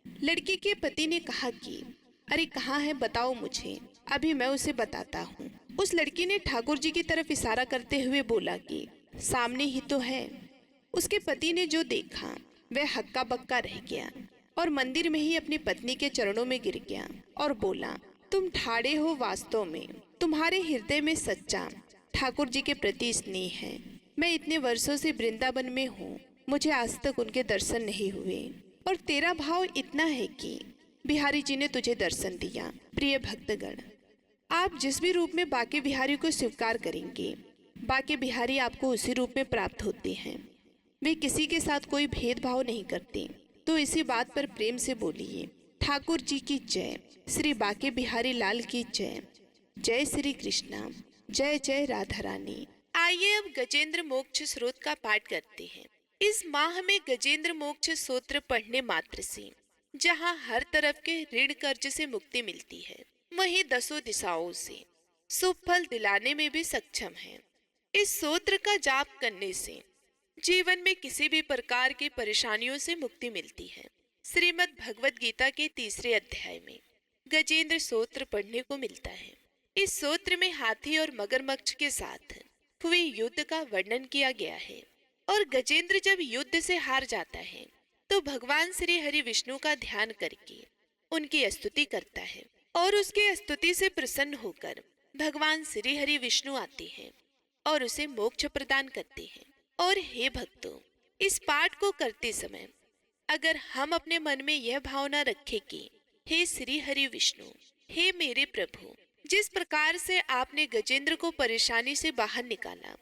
लड़की के पति ने कहा कि अरे कहाँ है, बताओ मुझे, अभी मैं उसे बताता हूँ। उस लड़की ने ठाकुर जी की तरफ इशारा करते हुए बोला कि सामने ही तो है। उसके पति ने जो देखा वह हक्का बक्का रह गया और मंदिर में ही अपनी पत्नी के चरणों में गिर गया और बोला, तुम ठाड़े हो, वास्तव में तुम्हारे हृदय में सच्चा ठाकुर जी के प्रति स्नेह है। मैं इतने वर्षों से वृंदावन में हूँ, मुझे आज तक उनके दर्शन नहीं हुए, और तेरा भाव इतना है कि बिहारी जी ने तुझे दर्शन दिया। प्रिय भक्तगण, आप जिस भी रूप में बाके बिहारी को स्वीकार करेंगे, बाके बिहारी आपको उसी रूप में प्राप्त होते हैं। वे किसी के साथ कोई भेदभाव नहीं करते। तो इसी बात पर प्रेम से बोलिए, ठाकुर जी की जय, श्री बाके बिहारी लाल की जय, जय श्री कृष्णा, जय जय राधा रानी। आइए अब गजेंद्र मोक्ष स्रोत का पाठ करते हैं। इस माह में गजेंद्र मोक्ष सूत्र पढ़ने मात्र से जहाँ हर तरफ के ऋण कर्ज से मुक्ति मिलती है, वहीं 10 दिशाओं से शुभ फल दिलाने में भी सक्षम है। इस सूत्र का जाप करने से जीवन में किसी भी प्रकार की परेशानियों से मुक्ति मिलती है। श्रीमद् भगवत गीता के 3 अध्याय में गजेंद्र सूत्र पढ़ने को मिलता है। इस सूत्र में हाथी और मगरमच्छ के साथ हुए युद्ध का वर्णन किया गया है, और गजेंद्र जब युद्ध से हार जाता है तो भगवान श्री हरि विष्णु का ध्यान करके उनकी स्तुति करता है। और उसके स्तुति से प्रसन्न होकर भगवान श्री हरि विष्णु आते हैं और उसे मोक्ष प्रदान करते हैं। और हे भक्तों, इस पाठ को करते समय अगर हम अपने मन में यह भावना रखें कि हे श्री हरि विष्णु, हे मेरे प्रभु, जिस प्रकार से आपने गजेंद्र को परेशानी से बाहर निकाला,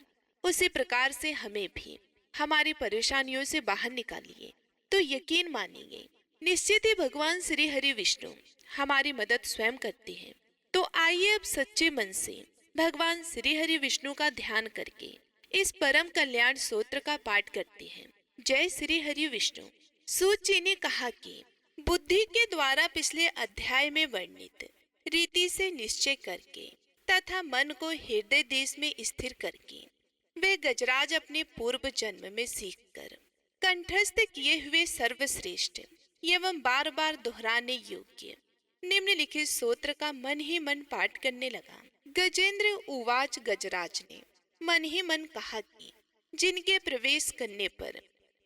उसी प्रकार से हमें भी हमारी परेशानियों से बाहर निकालिए, तो यकीन मानिए निश्चित ही भगवान श्री हरि विष्णु हमारी मदद स्वयं करते हैं। तो आइए अब सच्चे मन से भगवान श्री हरि विष्णु का ध्यान करके इस परम कल्याण स्तोत्र का पाठ करते हैं। जय श्री हरि विष्णु। सूत जी ने कहा कि बुद्धि के द्वारा पिछले अध्याय में वर्णित रीति से निश्चय करके तथा मन को हृदय देश में स्थिर करके वे गजराज अपने पूर्व जन्म में सीखकर कंठस्थ किए हुए सर्वश्रेष्ठ एवं बार बार दोहराने योग्य निम्नलिखित स्तोत्र का मन ही मन पाठ करने लगा। गजेंद्र उवाच, गजराज ने मन ही मन कहा कि जिनके प्रवेश करने पर,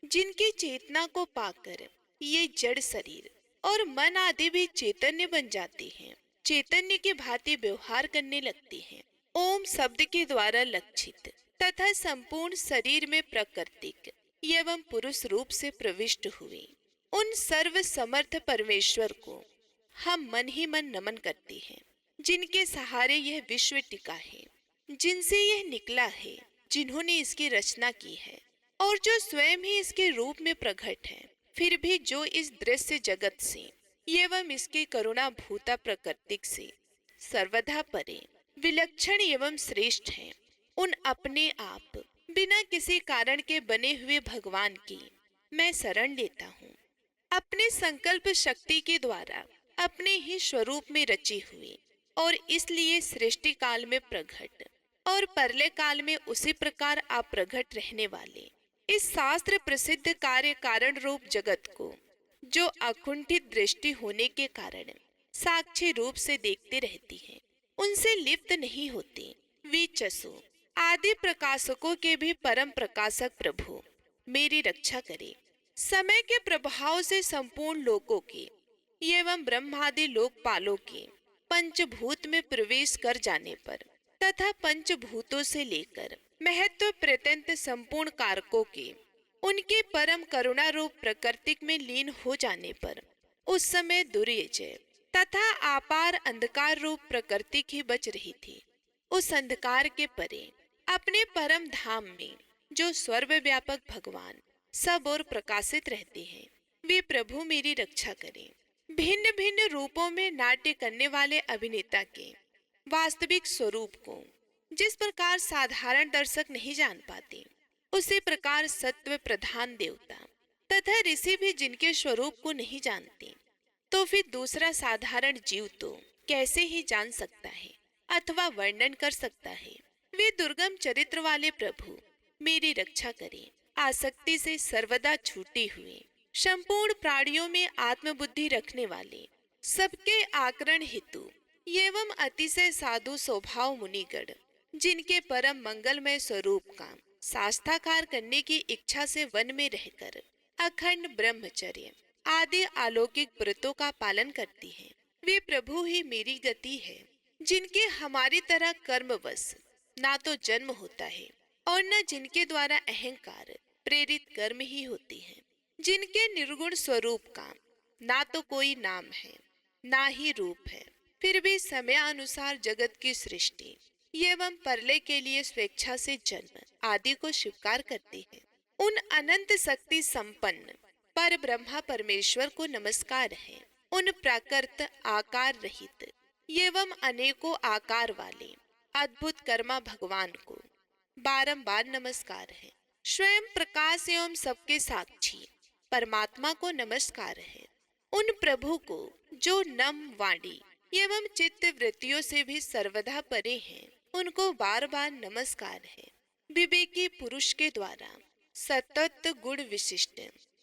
जिनकी चेतना को पाकर ये जड़ शरीर और मन आदि भी चैतन्य बन जाते हैं, चैतन्य की भांति व्यवहार करने लगते हैं, ओम शब्द के द्वारा लक्षित तथा संपूर्ण शरीर में प्राकृतिक एवं पुरुष रूप से प्रविष्ट हुए उन सर्व समर्थ परमेश्वर को हम मन ही मन नमन करते हैं, जिनके सहारे यह विश्व टिका है, जिनसे यह निकला है, जिन्होंने इसकी रचना की है और जो स्वयं ही इसके रूप में प्रकट है, फिर भी जो इस दृश्य जगत से एवं इसके करुणा भूता प्रकृतिक से सर्वदा परे विलक्षण एवं श्रेष्ठ हैं। उन अपने आप बिना किसी कारण के बने हुए भगवान की मैं शरण लेता हूँ। अपने संकल्प शक्ति के द्वारा अपने ही स्वरूप में रची हुई और इसलिए सृष्टि काल में प्रकट और परले काल में उसी प्रकार आप प्रकट रहने वाले इस शास्त्र प्रसिद्ध कार्य कारण रूप जगत को, जो अकुंठित दृष्टि होने के कारण साक्षी रूप से देखते रहती है, उनसे लिप्त नहीं होते, वीचसु आदि प्रकाशकों के भी परम प्रकाशक प्रभु मेरी रक्षा करे। समय के प्रभाव से संपूर्ण लोकों के एवं ब्रह्मादि लोकपालों के पंचभूत में प्रवेश कर जाने पर तथा पंचभूतों से लेकर महत्व पर्यंत संपूर्ण कारकों के उनके परम करुणा रूप प्रकृतिक में लीन हो जाने पर उस समय दुर्जय तथा अपार अंधकार रूप प्रकृति ही बच रही थी। उस अंधकार के परे अपने परम धाम में जो सर्वव्यापक भगवान सब और प्रकाशित रहते हैं, वे प्रभु मेरी रक्षा करें। भिन्न भिन्न रूपों में नाट्य करने वाले अभिनेता के वास्तविक स्वरूप को जिस प्रकार साधारण दर्शक नहीं जान पाते, उसी प्रकार सत्व प्रधान देवता तथा ऋषि भी जिनके स्वरूप को नहीं जानते, तो फिर दूसरा साधारण जीव तो कैसे ही जान सकता है अथवा वर्णन कर सकता है। वे दुर्गम चरित्र वाले प्रभु मेरी रक्षा करें। आसक्ति से सर्वदा छूटे हुए संपूर्ण प्राणियों में आत्मबुद्धि रखने वाले, सबके आकरण हेतु एवं अतिशय साधु स्वभाव मुनिगण, जिनके परम मंगलमय स्वरूप का साक्षात्कार करने की इच्छा से वन में रहकर अखंड ब्रह्मचर्य आदि अलौकिक व्रतों का पालन करती हैं, वे प्रभु ही मेरी गति है। जिनके हमारी तरह कर्मवश ना तो जन्म होता है और न जिनके द्वारा अहंकार प्रेरित कर्म ही होती है, जिनके निर्गुण स्वरूप का ना तो कोई नाम है ना ही रूप है, फिर भी समयानुसार जगत की सृष्टि एवं परलय के लिए स्वेच्छा से जन्म आदि को स्वीकार करती है। उन अनंत शक्ति संपन्न पर ब्रह्मा परमेश्वर को नमस्कार है। उन प्राकृत आकार रहित एवं अनेकों आकार वाले अद्भुत कर्मा भगवान को बारंबार नमस्कार है। स्वयं प्रकाश एवं सबके साक्षी परमात्मा को नमस्कार है। उन प्रभु को जो नम वाणी एवं चित्त वृत्तियों से भी सर्वदा परे हैं, उनको बार बार नमस्कार है। विवेकी पुरुष के द्वारा सतत गुण विशिष्ट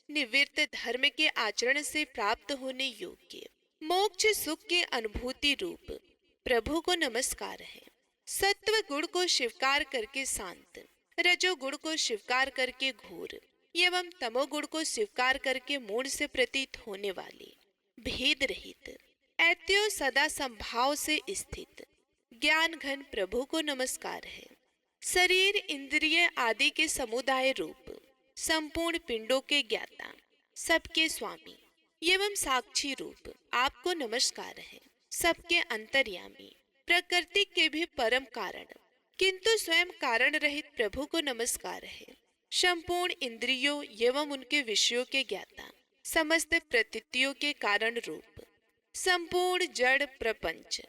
निवृत्त धर्म के आचरण से प्राप्त होने योग्य मोक्ष सुख के अनुभूति रूप प्रभु को नमस्कार है। सत्व गुण को स्वीकार करके शांत, रजोगुण को स्वीकार करके घोर एवं तमोगुण को स्वीकार करके मूढ़ से प्रतीत होने वाले भेद रहित ऐत्यो सदा संभाव से स्थित ज्ञान घन प्रभु को नमस्कार है। शरीर इंद्रिय आदि के समुदाय रूप संपूर्ण पिंडों के ज्ञाता, सबके स्वामी एवं साक्षी रूप आपको नमस्कार है। सबके अंतर्यामी, प्रकृति के भी परम कारण किंतु स्वयं कारण रहित प्रभु को नमस्कार है। संपूर्ण इंद्रियों एवं उनके विषयों के ज्ञाता, समस्त प्रतीतियों के कारण रूप संपूर्ण जड़ प्रपंच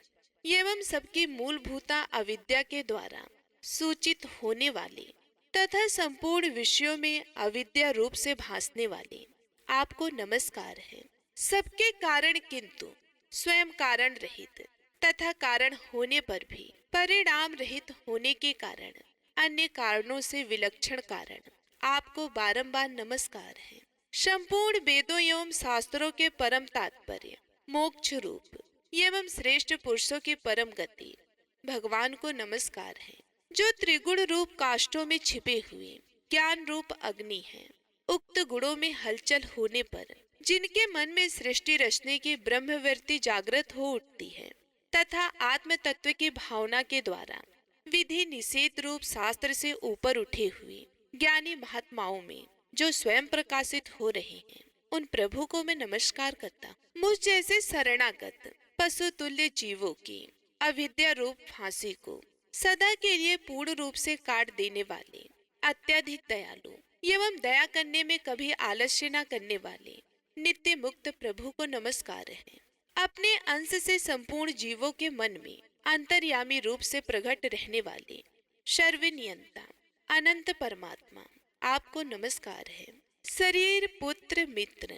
एवं सबकी मूलभूता अविद्या के द्वारा सूचित होने वाले तथा संपूर्ण विषयों में अविद्या रूप से भासने वाले आपको नमस्कार है। सबके कारण किंतु स्वयं कारण रहित तथा कारण होने पर भी परिणाम रहित होने के कारण अन्य कारणों से विलक्षण कारण आपको बारंबार नमस्कार है। संपूर्ण वेदों एवं शास्त्रों के परम तात्पर्य, मोक्ष रूप एवं श्रेष्ठ पुरुषों की परम गति भगवान को नमस्कार है। जो त्रिगुण रूप काष्ठों में छिपे हुए ज्ञान रूप अग्नि है, उक्त गुणों में हलचल होने पर जिनके मन में सृष्टि रचने की ब्रह्मवृत्ति जागृत हो उठती है तथा आत्म तत्व की भावना के द्वारा विधि निषेध रूप शास्त्र से ऊपर उठे हुए ज्ञानी महात्माओं में जो स्वयं प्रकाशित हो रहे हैं, उन प्रभु को मैं नमस्कार करता हूँ। मुझ जैसे शरणागत पशु तुल्य जीवों की अविद्या रूप फांसी को सदा के लिए पूर्ण रूप से काट देने वाले, अत्यधिक दयालु एवं दया करने में कभी आलस्य न करने वाले नित्य मुक्त प्रभु को नमस्कार है। अपने अंश से संपूर्ण जीवों के मन में अंतर्यामी रूप से प्रकट रहने वाले सर्वनियंता अनंत परमात्मा आपको नमस्कार है। शरीर, पुत्र, मित्र,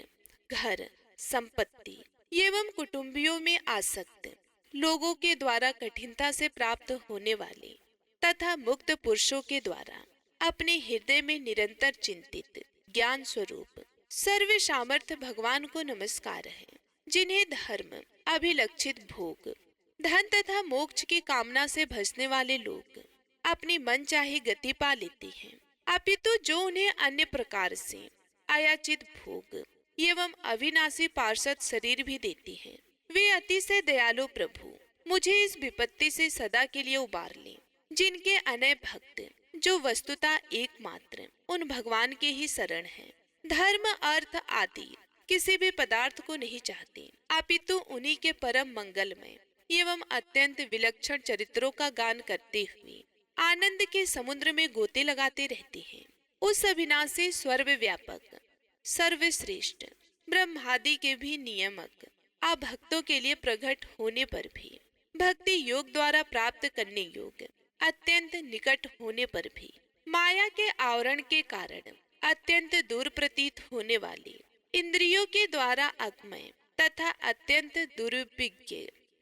घर, संपत्ति एवं कुटुंबियों में आसक्त लोगों के द्वारा कठिनता से प्राप्त होने वाले तथा मुक्त पुरुषों के द्वारा अपने हृदय में निरंतर चिंतित ज्ञान स्वरूप सर्व सामर्थ्य भगवान को नमस्कार है। जिन्हें धर्म, अभिलक्षित भोग, धन तथा मोक्ष की कामना से भजने वाले लोग अपनी मन चाहे गति पा लेते हैं, अपितु जो उन्हें अन्य प्रकार से अयाचित भोग एवं अविनाशी पार्षद शरीर भी देती है, वे अतिशय दयालु प्रभु मुझे इस विपत्ति से सदा के लिए उबार ले। जिनके अनय भक्त जो वस्तुतः एकमात्र उन भगवान के ही शरण हैं, धर्म, अर्थ आदि किसी भी पदार्थ को नहीं चाहते, अपितु उन्हीं के परम मंगलमय एवं अत्यंत विलक्षण चरित्रों का गान करते हुए आनंद के समुद्र में गोते लगाते रहते हैं। उस अविनाशी सर्वव्यापक, सर्वश्रेष्ठ ब्रह्मादि के भी नियामक आप भक्तों के लिए प्रकट होने पर भी, भक्ति योग द्वारा प्राप्त करने योग्य अत्यंत निकट होने पर भी, माया के आवरण के कारण अत्यंत दूर प्रतीत होने वाले, इंद्रियों के द्वारा अगमय तथा अत्यंत दुर्विज्ञ,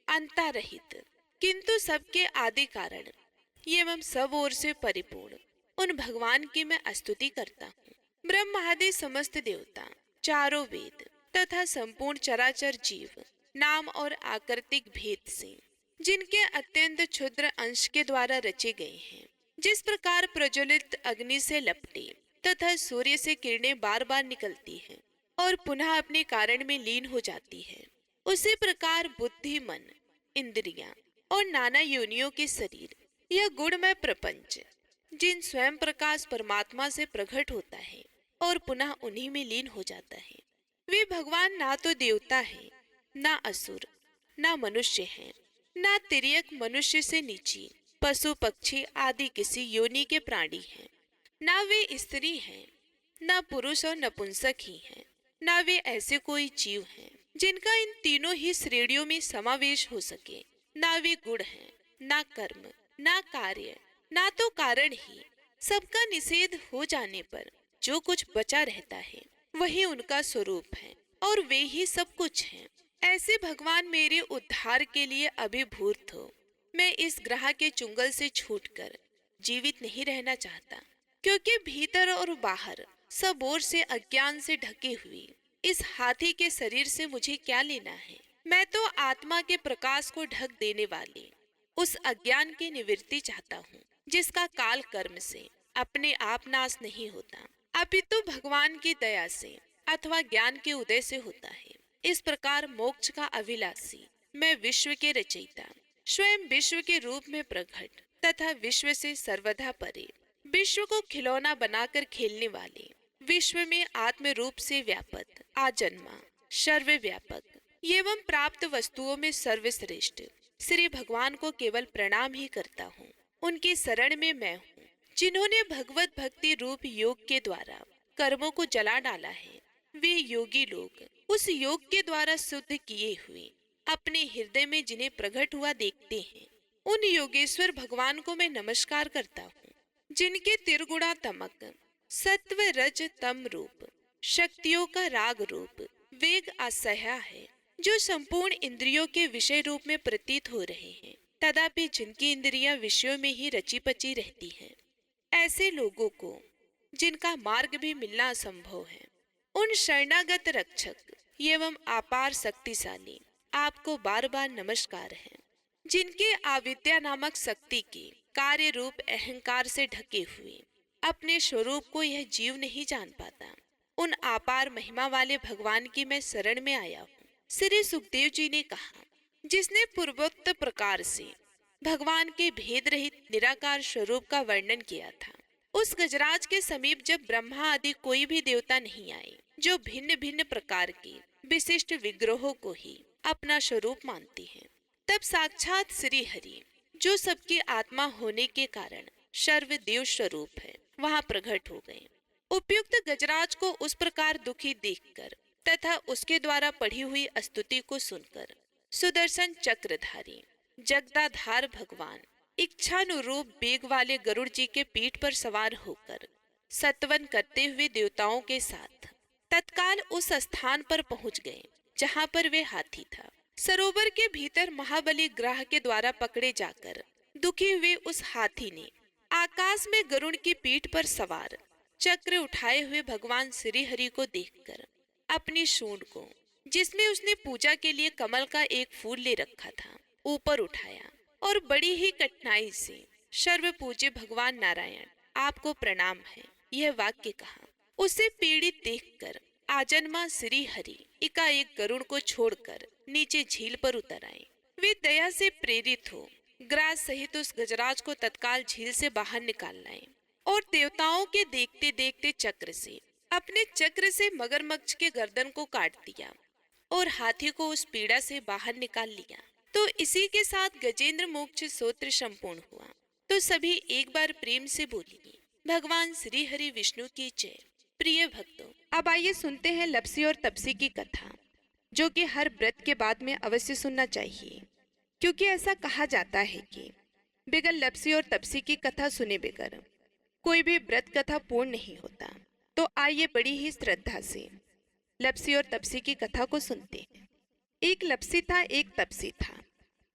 अंतरहित किंतु सबके आदि कारण एवं सब ओर से परिपूर्ण उन भगवान की मैं स्तुति करता हूँ। ब्रह्म आदि समस्त देवता, चारों वेद तथा संपूर्ण चराचर जीव नाम और आकृतिक भेद से जिनके अत्यंत क्षुद्र अंश के द्वारा रचे गए हैं, जिस प्रकार प्रज्वलित अग्नि से लपटे तथा सूर्य से किरणें बार बार निकलती हैं और पुनः अपने कारण में लीन हो जाती है, उसी प्रकार बुद्धि, मन, इंद्रियां और नाना योनियों के शरीर, यह गुणमय प्रपंच जिन स्वयं प्रकाश परमात्मा से प्रकट होता है और पुनः उन्हीं में लीन हो जाता है, वे भगवान ना तो देवता है, ना असुर, ना मनुष्य हैं, ना तिर्यक मनुष्य से नीची पशु पक्षी आदि किसी योनि के प्राणी हैं, ना वे स्त्री हैं, ना पुरुष और नपुंसक ही हैं, ना वे ऐसे कोई जीव हैं जिनका इन तीनों ही श्रेणियों में समावेश हो सके, ना वे गुण हैं, ना कर्म, ना कार्य, ना तो कारण ही। सबका निषेध हो जाने पर जो कुछ बचा रहता है वही उनका स्वरूप है और वे ही सब कुछ हैं। ऐसे भगवान मेरे उद्धार के लिए अभिभूत हो। मैं इस ग्रह के चुंगल से छूटकर जीवित नहीं रहना चाहता, क्योंकि भीतर और बाहर सब ओर से अज्ञान से ढके हुए इस हाथी के शरीर से मुझे क्या लेना है। मैं तो आत्मा के प्रकाश को ढक देने वाले उस अज्ञान की निवृत्ति चाहता हूँ, जिसका काल कर्म से अपने आप नाश नहीं होता, अपितु भगवान की दया से अथवा ज्ञान के उदय से होता है। इस प्रकार मोक्ष का अभिलाषी मैं विश्व के रचयिता, स्वयं विश्व के रूप में प्रकट तथा विश्व से सर्वथा परे, विश्व को खिलौना बनाकर खेलने वाले, विश्व में आत्म रूप से व्यापक, आजन्मा, सर्वव्यापक एवं प्राप्त वस्तुओं में सर्वश्रेष्ठ श्री भगवान को केवल प्रणाम ही करता हूँ। उनकी शरण में मैं हूँ, जिन्होंने भगवत भक्ति रूप योग के द्वारा कर्मों को जला डाला है। वे योगी लोग उस योग के द्वारा शुद्ध किए हुए अपने हृदय में जिन्हें प्रकट हुआ देखते हैं, उन योगेश्वर भगवान को मैं नमस्कार करता हूँ, जिनके त्रिगुणात्मक सत्व रज तम रूप शक्तियों का राग रूप वेग असह्य है, जो संपूर्ण इंद्रियों के विषय रूप में प्रतीत हो रहे हैं, तथापि जिनकी इंद्रियां विषयों में ही रची पची रहती हैं। ऐसे लोगों को जिनका मार्ग भी मिलना असंभव है, उन शरणागत रक्षक एवं अपार शक्तिशाली आपको बार बार नमस्कार है, जिनके अविद्या नामक शक्ति के कार्य रूप अहंकार से ढके हुए अपने स्वरूप को यह जीव नहीं जान पाता। उन अपार महिमा वाले भगवान की मैं शरण में आया हूँ। श्री सुखदेव जी ने कहा, जिसने पूर्वोक्त प्रकार से भगवान के भेद रहित निराकार स्वरूप का वर्णन किया था, उस गजराज के समीप जब ब्रह्मा आदि कोई भी देवता नहीं आए, जो भिन्न भिन्न प्रकार के विशिष्ट विग्रहों को ही अपना स्वरूप मानते हैं, तब साक्षात श्री हरि, जो सबकी आत्मा होने के कारण सर्वदेव स्वरूप है, वहां प्रकट हो गए। उपयुक्त गजराज को उस प्रकार दुखी देखकर तथा उसके द्वारा पढ़ी हुई स्तुति को सुनकर सुदर्शन चक्रधारी जगदाधार भगवान इच्छानुरूप वेग वाले गरुड़ जी के पीठ पर सवार होकर सत्वन करते हुए देवताओं के साथ तत्काल उस स्थान पर पहुंच गए जहां पर वे हाथी था। सरोवर के भीतर महाबली ग्रह के द्वारा पकड़े जाकर दुखी हुए उस हाथी ने आकाश में गरुड़ की पीठ पर सवार चक्र उठाए हुए भगवान श्री हरि को देखकर अपनी सूंड को, जिसमें उसने पूजा के लिए कमल का एक फूल ले रखा था, ऊपर उठाया और बड़ी ही कठिनाई से सर्व पूज्य भगवान नारायण आपको प्रणाम है, यह वाक्य कहा। उसे पीड़ित देखकर आजन्मा श्री हरि एकाएक गरुड़ को छोड़कर नीचे झील पर उतर आए। वे दया से प्रेरित हो ग्रास सहित उस गजराज को तत्काल झील से बाहर निकाल लाए और देवताओं के देखते देखते अपने चक्र से मगरमच्छ के गर्दन को काट दिया और हाथी को उस पीड़ा से बाहर निकाल लिया। तो इसी के साथ गजेंद्र मोक्ष सूत्र संपूर्ण हुआ। तो सभी एक बार प्रेम से बोलिए, भगवान श्री हरि विष्णु की जय। प्रिय भक्तों, अब आइए सुनते हैं लप्सी और तपसी की कथा, जो कि हर व्रत के बाद में अवश्य सुनना चाहिए, क्योंकि ऐसा कहा जाता है कि बगैर लप्सी और तपसी की कथा सुने बगैर कोई भी व्रत कथा पूर्ण नहीं होता। तो आइए बड़ी ही श्रद्धा से लप्सी और तपसी की कथा को सुनते हैं। एक लप्सी था, एक तपसी था।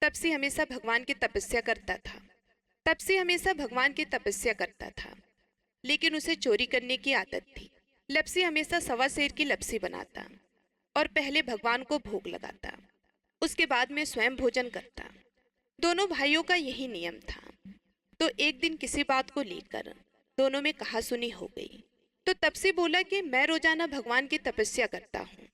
तपसी हमेशा भगवान की तपस्या करता था। तपसी हमेशा भगवान की तपस्या करता था, लेकिन उसे चोरी करने की आदत थी। लप्सी हमेशा सवा सेर की लप्सी बनाता और पहले भगवान को भोग लगाता, उसके बाद में स्वयं भोजन करता। दोनों भाइयों का यही नियम था। तो एक दिन किसी बात को लेकर दोनों में कहासुनी हो गई। तो तपसी बोला कि मैं रोजाना भगवान की तपस्या करता हूँ,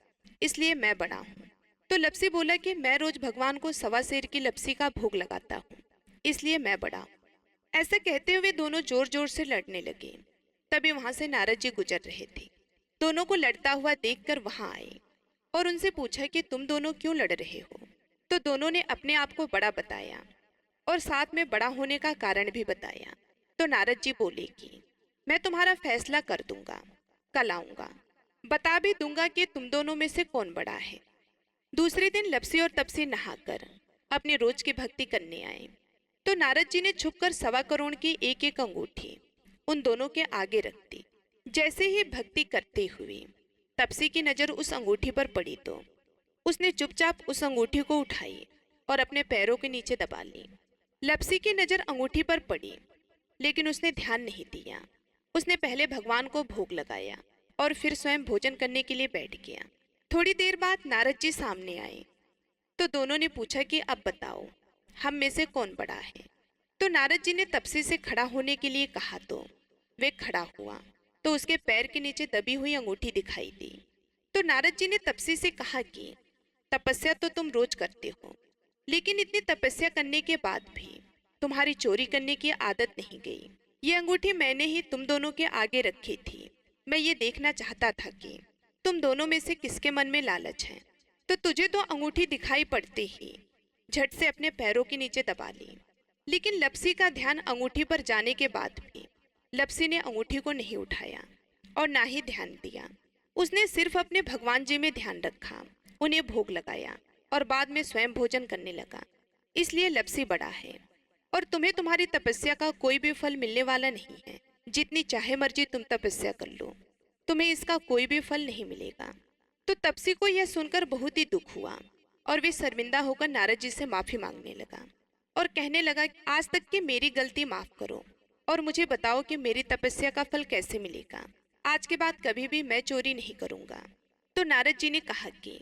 इसलिए मैं बड़ा हूँ। तो लप्सी बोला कि मैं रोज भगवान को सवा सेर की लप्सी का भोग लगाता हूँ, इसलिए मैं बड़ा हूँ। ऐसा कहते हुए दोनों जोर जोर से लड़ने लगे। तभी वहां से नारद जी गुजर रहे थे। दोनों को लड़ता हुआ देखकर वहां आए और उनसे पूछा कि तुम दोनों क्यों लड़ रहे हो। तो दोनों ने अपने आप को बड़ा बताया और साथ में बड़ा होने का कारण भी बताया। तो नारद जी बोले कि मैं तुम्हारा फैसला कर दूंगा, कल आऊंगा, बता भी दूंगा कि तुम दोनों में से कौन बड़ा है। दूसरे दिन लप्सी और तपसी नहाकर अपने रोज की भक्ति करने आए। तो नारद जी ने छुपकर 1.25 करोड़ की एक एक अंगूठी उन दोनों के आगे रख दी। जैसे ही भक्ति करते हुए तपसी की नजर उस अंगूठी पर पड़ी तो उसने चुपचाप उस अंगूठी को उठाई और अपने पैरों के नीचे दबा ली। लप्सी की नजर अंगूठी पर पड़ी, लेकिन उसने ध्यान नहीं दिया। उसने पहले भगवान को भोग लगाया और फिर स्वयं भोजन करने के लिए बैठ गया। थोड़ी देर बाद नारद जी सामने आए। तो दोनों ने पूछा कि अब बताओ, हम में से कौन बड़ा है। तो नारद जी ने तपसी से खड़ा होने के लिए कहा तो वे खड़ा हुआ। तो उसके पैर के नीचे दबी हुई अंगूठी दिखाई दी। तो नारद जी ने तपसी से कहा कि तपस्या तो तुम रोज करते हो, लेकिन इतनी तपस्या करने के बाद भी तुम्हारी चोरी करने की आदत नहीं गई। ये अंगूठी मैंने ही तुम दोनों के आगे रखी थी। मैं ये देखना चाहता था कि तुम दोनों में से किसके मन में लालच है। तो तुझे तो अंगूठी दिखाई पड़ते ही झट से अपने पैरों के नीचे दबा ली। लेकिन लपसी का ध्यान अंगूठी पर जाने के बाद भी लपसी ने अंगूठी को नहीं उठाया और ना ही ध्यान दिया। उसने सिर्फ अपने भगवान जी में ध्यान रखा, उन्हें भोग लगाया और बाद में स्वयं भोजन करने लगा। इसलिए लपसी बड़ा है और तुम्हें तुम्हारी तपस्या का कोई भी फल मिलने वाला नहीं है। जितनी चाहे मर्जी तुम तपस्या कर लो, तुम्हें इसका कोई भी फल नहीं मिलेगा। तो तपसी को यह सुनकर बहुत ही दुख हुआ और वे शर्मिंदा होकर नारद जी से माफी मांगने लगा और कहने लगा, आज तक की मेरी गलती माफ करो और मुझे बताओ कि मेरी तपस्या का फल कैसे मिलेगा। आज के बाद कभी भी मैं चोरी नहीं करूंगा। तो नारद जी ने कहा कि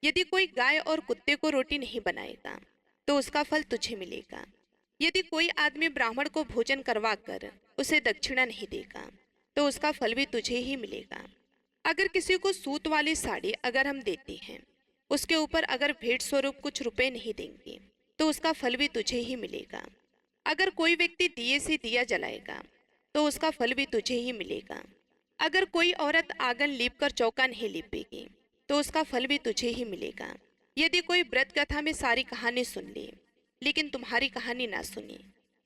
यदि कोई गाय और कुत्ते को रोटी नहीं बनाएगा तो उसका फल तुझे मिलेगा। यदि कोई आदमी ब्राह्मण को भोजन करवा कर उसे दक्षिणा नहीं देगा तो उसका फल भी तुझे ही मिलेगा। अगर किसी को सूत वाली साड़ी अगर हम देते हैं, उसके ऊपर अगर भेंट स्वरूप कुछ रुपए नहीं देंगे तो उसका फल भी तुझे ही मिलेगा। अगर कोई व्यक्ति दिए से दिया जलाएगा तो उसका फल भी तुझे ही मिलेगा। अगर कोई औरत आंगन लीप कर चौका नहीं लीपेगी तो उसका फल भी तुझे ही मिलेगा। यदि कोई व्रत कथा में सारी कहानी सुन ले लेकिन तुम्हारी कहानी ना सुने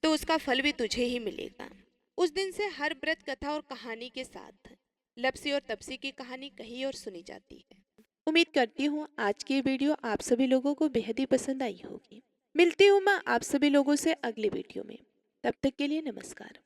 तो उसका फल भी तुझे ही मिलेगा। उस दिन से हर व्रत कथा और कहानी के साथ लपसी और तपसी की कहानी कही और सुनी जाती है। उम्मीद करती हूँ आज की ये वीडियो आप सभी लोगों को बेहद ही पसंद आई होगी। मिलती हूँ मैं आप सभी लोगों से अगली वीडियो में। तब तक के लिए नमस्कार।